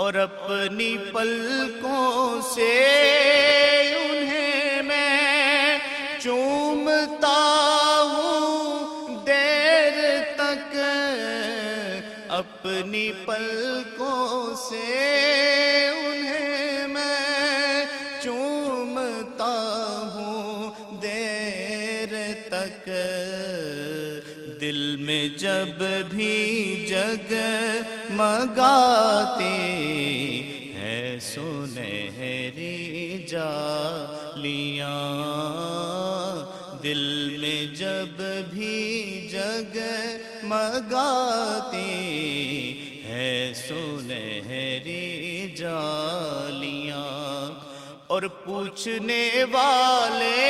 اور اپنی پلکوں سے انہیں میں چومتا ہوں دیر تک، اپنی پلکوں سے انہیں میں چومتا ہوں دیر تک، دل میں جب بھی جگمگاتی ہے سنہری جالیاں، دل میں جب بھی جگمگاتی ہے سنہری جالیاں، اور پوچھنے والے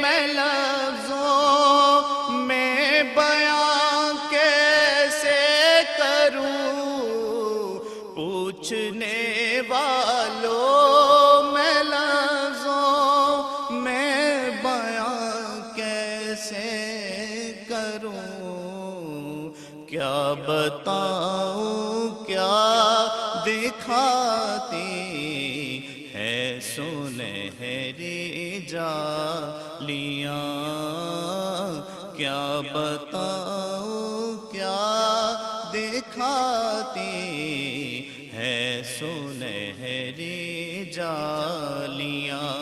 میں لفظوں میں بیان کیسے کروں، پوچھنے والوں میں لفظوں میں بیان کیسے کروں، کیا بتاؤں کیا دکھاتی ہے سنہری جالیاں، کیا بتاؤں کیا دکھاتی ہے سنہری جالیاں،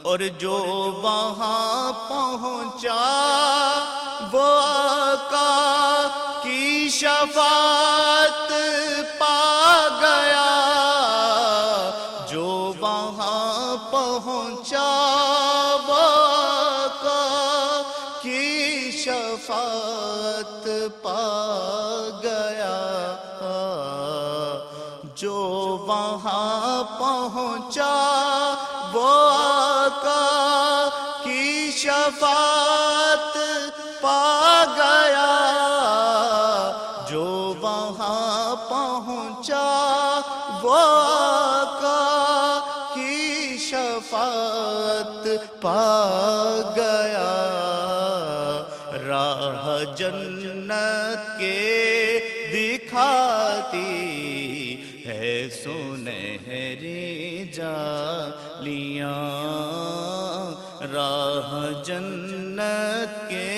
اور جو وہاں پہنچا وہ آقا کی شفاعت پا گیا، جو وہاں پہنچا وہ آقا کی شفاعت پا گیا، جو وہاں پہنچا وہ آقا کی شفاعت پا گیا، جو وہاں پہنچا وہ آقا کی شفاعت پا گیا، راہ جنت کے دکھاتی ہے سنہری جالیاں، راہ جنت کے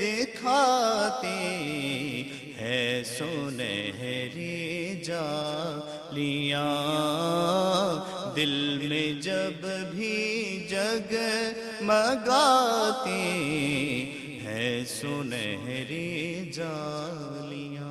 دکھاتی ہے سنہری جالیاں، دل میں جب بھی جگمگاتی ہے سنہری جالیاں۔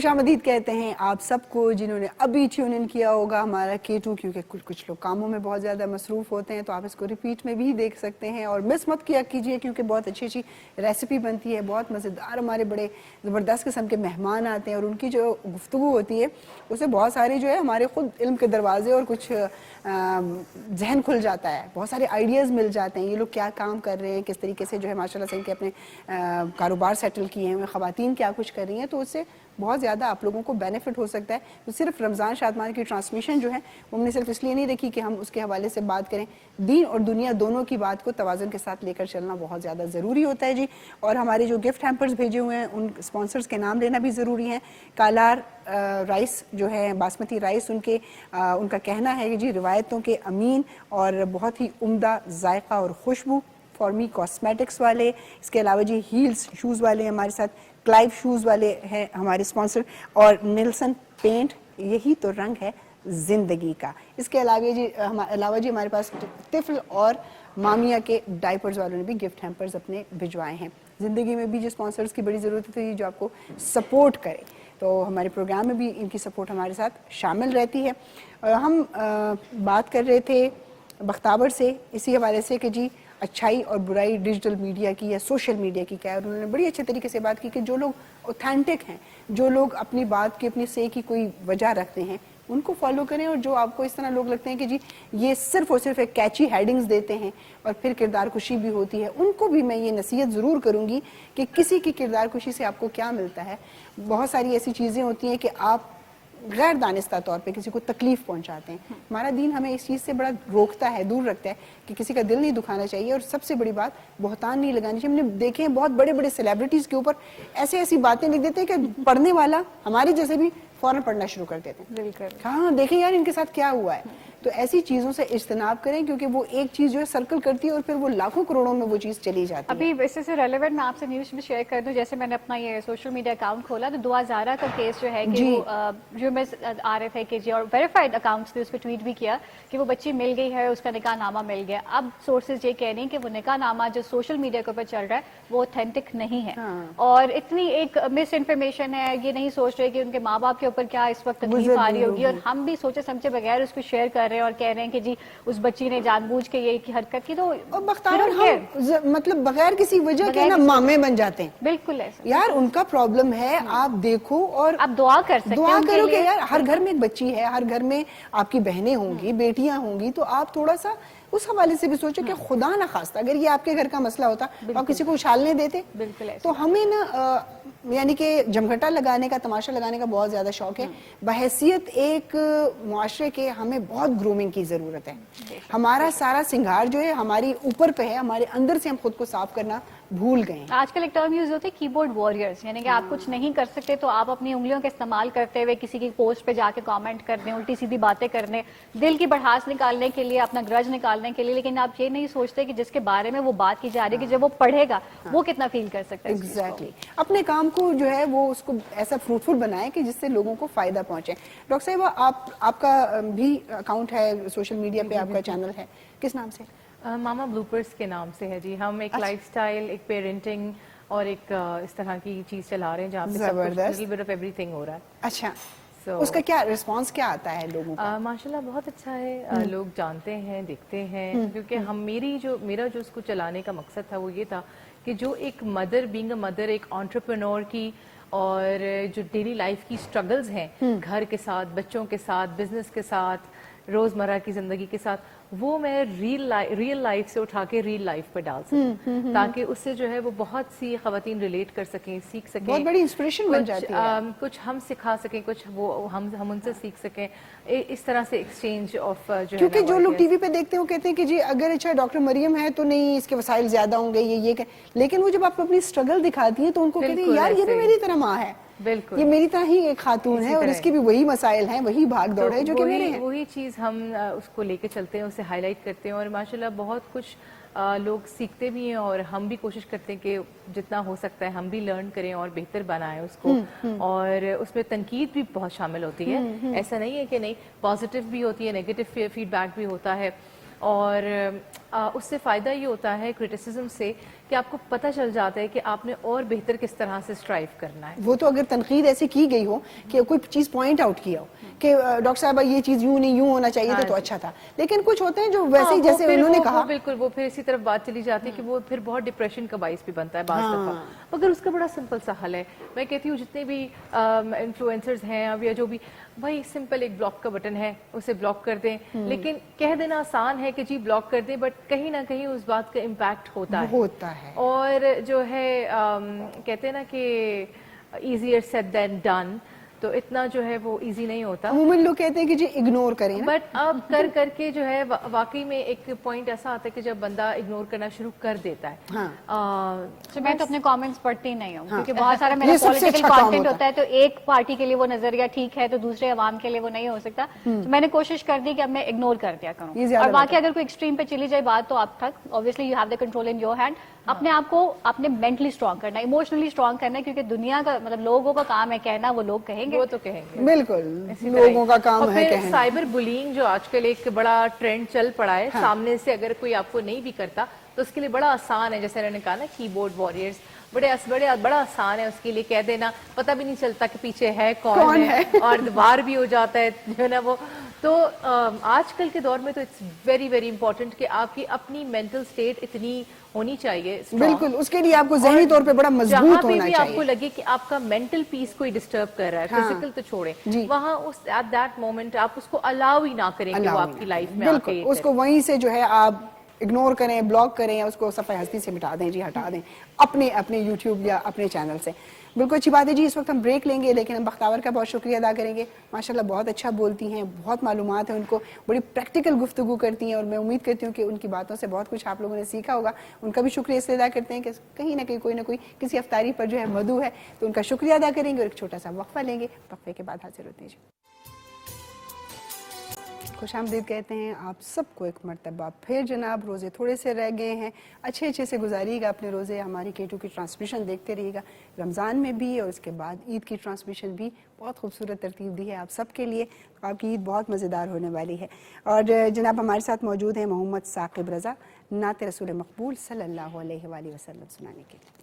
خوش آمدید کہتے ہیں آپ سب کو جنہوں نے ابھی ٹیون ان کیا ہوگا ہمارا K2, کیونکہ کچھ لوگ کاموں میں بہت زیادہ مصروف ہوتے ہیں تو آپ اس کو ریپیٹ میں بھی دیکھ سکتے ہیں, اور مس مت کیا کیجئے کیونکہ بہت اچھی اچھی ریسیپی بنتی ہے, بہت مزیدار, ہمارے بڑے زبردست قسم کے مہمان آتے ہیں اور ان کی جو گفتگو ہوتی ہے اسے بہت سارے جو ہے ہمارے خود علم کے دروازے اور کچھ ذہن کھل جاتا ہے, بہت سارے آئیڈیاز مل جاتے ہیں. یہ لوگ کیا کام کر رہے ہیں, کس طریقے سے جو ہے ماشاء اللہ سے ان کے اپنے کاروبار سیٹل کیے ہیں, خواتین کیا کچھ کر رہی ہیں, تو اس سے بہت زیادہ آپ لوگوں کو بینیفٹ ہو سکتا ہے. تو صرف رمضان شادمان کی ٹرانسمیشن جو ہے وہ ہم نے صرف اس لیے نہیں رکھی کہ ہم اس کے حوالے سے بات کریں, دین اور دنیا دونوں کی بات کو توازن کے ساتھ لے کر چلنا بہت زیادہ ضروری ہوتا ہے جی. اور ہمارے جو گفٹ ہیمپرز بھیجے ہوئے ہیں ان اسپانسرز کے نام لینا بھی ضروری ہے. کالار رائس جو ہے باسمتی رائس, ان کا کہنا ہے کہ جی روایتوں کے امین اور بہت ہی عمدہ ذائقہ اور خوشبو. فارمی کاسمیٹکس والے, اس کے علاوہ جی ہیلز شوز والے ہمارے ساتھ, کلائیو شوز والے ہیں ہمارے اسپانسر, اور نیلسن پینٹ, یہی تو رنگ ہے زندگی کا. اس کے علاوہ جی ہمارے پاس طفل اور مامیا کے ڈائپرز والوں نے بھی گفٹ ہیمپرز اپنے بھجوائے ہیں. زندگی میں بھی جو اسپانسرز کی بڑی ضرورت ہوتی ہے جو آپ کو سپورٹ کرے, تو ہمارے پروگرام میں بھی ان کی سپورٹ ہمارے ساتھ شامل رہتی ہے. ہم بات کر رہے تھے بختاور سے اسی حوالے سے کہ جی اچھائی اور برائی ڈیجیٹل میڈیا کی یا سوشل میڈیا کی کیا ہے, اور انہوں نے بڑی اچھے طریقے سے بات کی کہ جو لوگ اوتھینٹک ہیں, جو لوگ اپنی بات کی اپنی سے کی کوئی وجہ رکھتے ہیں ان کو فالو کریں, اور جو آپ کو اس طرح لوگ لگتے ہیں کہ جی یہ صرف اور صرف ایک کیچی ہیڈنگز دیتے ہیں اور پھر کردار کشی بھی ہوتی ہے, ان کو بھی میں یہ نصیحت ضرور کروں گی کہ کسی کی کردار کشی سے آپ کو کیا ملتا ہے. بہت ساری ایسی چیزیں ہوتی ہیں کہ آپ غیر دانستہ طور پہ کسی کو تکلیف پہنچاتے ہیں. ہمارا دین ہمیں اس چیز سے بڑا روکتا ہے, دور رکھتا ہے کہ کسی کا دل نہیں دکھانا چاہیے, اور سب سے بڑی بات بہتان نہیں لگانی چاہیے. ہم نے دیکھے ہیں بہت بڑے بڑے سیلیبریٹیز کے اوپر ایسی باتیں لکھ دیتے ہیں کہ پڑھنے والا ہمارے جیسے بھی فوراً پڑھنا شروع کر دیتے ہیں. بالکل, ہاں دیکھیں یار ان کے ساتھ کیا ہوا ہے. تو ایسی چیزوں سے اجتناب کریں کیونکہ وہ ایک چیز جو ہے سرکل کرتی ہے اور پھر وہ لاکھوں کروڑوں میں وہ چیز چلی جاتی ہے. ابھی اس سے ریلیونٹ میں آپ سے نیوز بھی شیئر کر دوں, جیسے میں نے اپنا یہ سوشل میڈیا اکاؤنٹ کھولا تو دعا زارا کا کیس جو ہے کہ وہ ریومرز آ رہے تھے کہ جی, اور ویریفائڈ اکاؤنٹس تھے, اس پہ ٹویٹ بھی کیا کہ وہ بچی مل گئی ہے, اس کا نکاح نامہ مل گیا. اب سورسز یہ کہہ رہی ہیں کہ وہ نکاح نامہ جو سوشل میڈیا کے اوپر چل رہا ہے وہ اوتھینٹک نہیں ہے, اور اتنی ایک مس انفارمیشن ہے, یہ نہیں سوچ رہے کہ ان کے ماں باپ کے اوپر کیا اس وقت تکلیف آ رہی ہوگی, اور ہم بھی سوچے سمجھے بغیر اس کو شیئر کر رہے ہیں اور کہہ رہے ہیں کہ جی اس بچی نے جان بوجھ کے یہ کی حرکت کی. تو مطلب بغیر کسی وجہ کے نا مامے بن جاتے ہیں. بالکل ایسا یار ان کا پرابلم ہے, آپ دیکھو اور آپ دعا کر سکتے ہیں, دعا کرو کہ یار ہر گھر میں ایک بچی ہے, ہر گھر میں آپ کی بہنیں ہوں گی, بیٹیاں ہوں گی, تو آپ تھوڑا سا اس حوالے سے بھی سوچو کہ خدا نہ خواستہ اگر یہ آپ کے گھر کا مسئلہ ہوتا آپ کسی کو اچھالنے دیتے. تو ہمیں نا یعنی کہ جمگھٹا لگانے کا, تماشا لگانے کا بہت زیادہ شوق ہے. بحیثیت ایک معاشرے کے ہمیں بہت گرومنگ کی ضرورت ہے. ہمارا سارا سنگھار جو ہے ہماری اوپر پہ ہے, ہمارے اندر سے ہم خود کو صاف کرنا بھول گئے ہیں. آج کل ایک ٹرم یوز ہوتے ہے کی بورڈ وارئرز, یعنی کہ آپ کچھ نہیں کر سکتے تو آپ اپنی انگلیوں کا استعمال کرتے ہوئے کسی کی پوسٹ پہ جا کے کامنٹ کرنے, الٹی سیدھی باتیں کرنے, دل کی بڑھاس نکالنے کے لیے, اپنا گرج نکالنے کے لیے, لیکن آپ یہ نہیں سوچتے کہ جس کے بارے میں وہ بات کی جا رہی ہے کہ جب وہ پڑھے گا وہ کتنا فیل کر سکتا ہے. ایگزیکٹلی, اپنے کام کو جو ہے وہ اس کو ایسا فروٹفل بنائیں کہ جس سے لوگوں کو فائدہ پہنچے. ڈاکٹر صاحبہ آپ کا بھی اکاؤنٹ ہے سوشل میڈیا پہ, آپ کا چینل ہے, کس نام سے؟ ماما بلوپرز کے نام سے ہے جی. ہم ایک لائف سٹائل, ایک پیرنٹنگ اور ایک اس طرح کی چیز چلا رہے ہیں جہاں پہ سب کچھ ایوری تھنگ ہو رہا ہے. اچھا, اس کا کیا رسپانس کیا آتا ہے لوگوں کا؟ ماشاءاللہ بہت اچھا ہے, لوگ جانتے ہیں, دیکھتے ہیں, کیونکہ میرا جو اس کو چلانے کا مقصد تھا وہ یہ تھا کہ جو ایک مدر, بینگ اے مدر, ایک انٹرپرینور کی اور جو ڈیلی لائف کی سٹرگلز ہیں گھر کے ساتھ, بچوں کے ساتھ, بزنس کے ساتھ, روزمرہ کی زندگی کے ساتھ, وہ میں ریئل لائف سے اٹھا کے ریل لائف پہ ڈال سکوں تاکہ اس سے جو ہے وہ بہت سی خواتین ریلیٹ کر سکیں, سیکھ سکیں, بہت بڑی انسپریشن بن جاتی ہے. کچھ ہم سکھا سکیں, کچھ وہ ہم ان سے سیکھ سکیں, اس طرح سے ایکسچینج آف جو, کیونکہ جو لوگ ٹی وی پہ دیکھتے ہیں وہ کہتے ہیں کہ جی اگر اچھا ڈاکٹر مریم ہے تو نہیں اس کے وسائل زیادہ ہوں گے, یہ لیکن وہ جب آپ اپنی اسٹرگل دکھاتی ہیں تو ان کو کہتے ہیں یار یہ بھی میری طرح ماں ہے, بالکل یہ میری طرح ہی ایک خاتون ہے اور اس کی بھی وہی مسائل ہیں, وہی بھاگ دوڑ ہے جو کہ میرے ہیں. وہی چیز ہم اس کو لے کے چلتے ہیں, اسے ہائی لائٹ کرتے ہیں, اور ماشاءاللہ بہت کچھ لوگ سیکھتے بھی ہیں, اور ہم بھی کوشش کرتے ہیں کہ جتنا ہو سکتا ہے ہم بھی لرن کریں اور بہتر بنائیں اس کو. اور اس میں تنقید بھی بہت شامل ہوتی ہے, ایسا نہیں ہے کہ نہیں, پازیٹیو بھی ہوتی ہے, نیگیٹو فیڈ بیک بھی ہوتا ہے. اور اس سے فائدہ یہ ہوتا ہے کرٹیسزم سے کہ آپ کو پتہ چل جاتا ہے کہ آپ نے اور بہتر کس طرح سے اسٹرائیو کرنا ہے. وہ تو اگر تنقید ایسی کی گئی ہو کہ کوئی چیز پوائنٹ آؤٹ کیا ہو کہ ڈاکٹر صاحبہ یہ چیز یوں نہیں یوں ہونا چاہیے تھا تو اچھا تھا, لیکن کچھ ہوتے ہیں جو ویسے ہی جیسے انہوں نے کہا بالکل وہ پھر اسی طرف بات چلی جاتی ہے کہ وہ پھر بہت ڈپریشن کا باعث بھی بنتا ہے بعض دفعہ. مگر اس کا بڑا سمپل سا حل ہے. میں کہتی ہوں جتنے بھی انفلوئنسرز ہیں اب یا جو بھی, بھائی سمپل ایک بلاک کا بٹن ہے, اسے بلاک کر دیں. لیکن کہہ دینا آسان ہے کہ جی بلاک کر دیں, بٹ کہیں نہ کہیں اس بات کا امپیکٹ ہوتا ہے. اور جو ہے کہتے ہیں نا کہ ایزیئر سیڈ دین ڈن, تو اتنا جو ہے وہ ایزی نہیں ہوتا. عموماً لوگ کہتے ہیں کہ جی اگنور کریں, بٹ اب کر کے جو ہے واقعی میں ایک پوائنٹ ایسا آتا ہے کہ جب بندہ اگنور کرنا شروع کر دیتا ہے. میں تو اپنے کامنٹس پڑھتی ہی نہیں ہوں کیونکہ بہت سارا میرا پولیٹیکل کانٹینٹ ہوتا ہے, تو ایک پارٹی کے لیے وہ نظریہ ٹھیک ہے تو دوسرے عوام کے لیے وہ نہیں ہو سکتا. تو میں نے کوشش کر دی کہ اب میں اگنور کر دیا کروں, اور باقی اگر کوئی ایکسٹریم پہ چلی جائے بات تو آپ تک obviously you have the control in your hand. اپنے آپ کو آپ نے مینٹلی اسٹرانگ کرنا ہے, ایموشنلی اسٹرانگ کرنا ہے, کیونکہ دنیا کا مطلب لوگوں کا کام ہے کہنا, وہ لوگ کہیں گے, وہ تو کہیں گے بالکل لوگوں کا کام ہے کہنا. سائبر بلینگ جو آج کل ایک بڑا ٹرینڈ چل پڑا ہے, سامنے سے اگر کوئی آپ کو نہیں بھی کرتا تو اس کے لیے بڑا آسان ہے, جیسے انہوں نے کہا نا کی بورڈ واریئرز, بڑا آسان ہے اس کے لیے کہہ دینا, پتہ بھی نہیں چلتا کہ پیچھے ہے کون ہے, اور دوبار بھی ہو جاتا ہے جو ہے نا وہ. تو آج کل کے دور میں تو اٹس ویری ویری امپورٹنٹ کہ آپ کی اپنی مینٹل سٹیٹ اتنی ہونی چاہیے. بالکل, اس کے لیے آپ کو ذہنی طور پہ بڑا مضبوط ہونا چاہیے. جہاں پہ بھی آپ کو لگے کہ آپ کا مینٹل پیس کوئی ڈسٹرب کر رہا ہے, فزیکل تو چھوڑیں, وہاں ایٹ دیٹ مومنٹ آپ اس کو الاؤ ہی نہ کریں کہ وہ آپ کی لائف میں بالکل اس کو وہیں سے جو ہے آپ اگنور کریں, بلاک کریں, اس کو صفحہ ہستی سے مٹا دیں, جی ہٹا دیں اپنے یوٹیوب یا اپنے چینل سے. بالکل اچھی بات ہے جی. اس وقت ہم بریک لیں گے, لیکن ہم بختاور کا بہت شکریہ ادا کریں گے. ماشاءاللہ بہت اچھا بولتی ہیں, بہت معلومات ہیں ان کو, بڑی پریکٹیکل گفتگو کرتی ہیں, اور میں امید کرتی ہوں کہ ان کی باتوں سے بہت کچھ آپ لوگوں نے سیکھا ہوگا. ان کا بھی شکریہ اس لیے ادا کرتے ہیں کہ کہیں نہ کہیں کوئی نہ کوئی کسی افطاری پر جو ہے مدعو ہے, تو ان کا شکریہ ادا کریں گے اور ایک چھوٹا سا وقفہ لیں گے. وقفے کے بعد حاضر ہوتے ہیں. خوش آمدید کہتے ہیں آپ سب کو ایک مرتبہ پھر جناب. روزے تھوڑے سے رہ گئے ہیں, اچھے سے گزاریے گا اپنے روزے. ہماری K2 کی ٹرانسمیشن دیکھتے رہیے گا, رمضان میں بھی اور اس کے بعد عید کی ٹرانسمیشن بھی بہت خوبصورت ترتیب دی ہے آپ سب کے لیے. آپ کی عید بہت مزیدار ہونے والی ہے. اور جناب ہمارے ساتھ موجود ہیں محمد ثاقب رضا, نعت رسول مقبول صلی اللہ علیہ وآلہ وسلم سنانے کے لیے.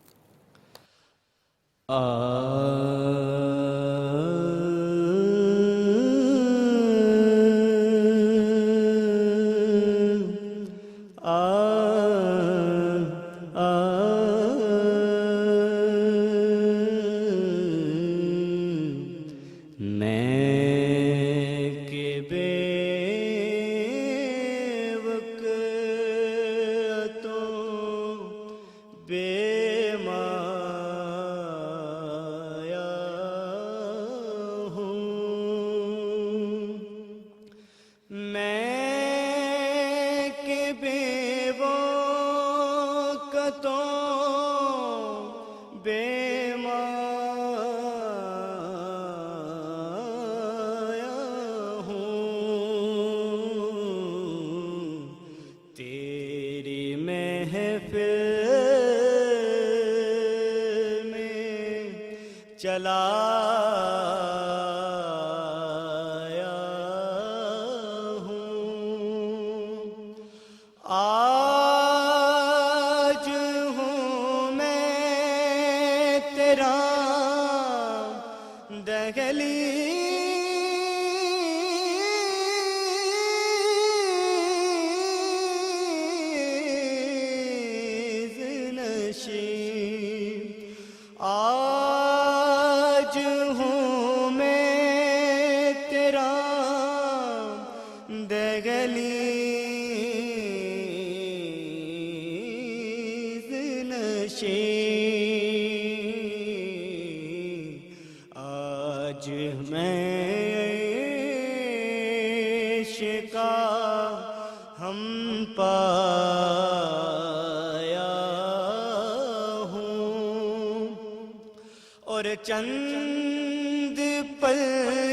چند پل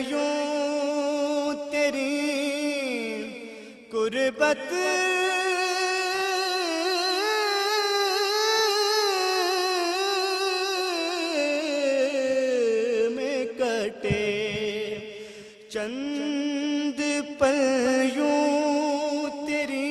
یوں تیری قربت میں کٹے, چند پل یوں تیری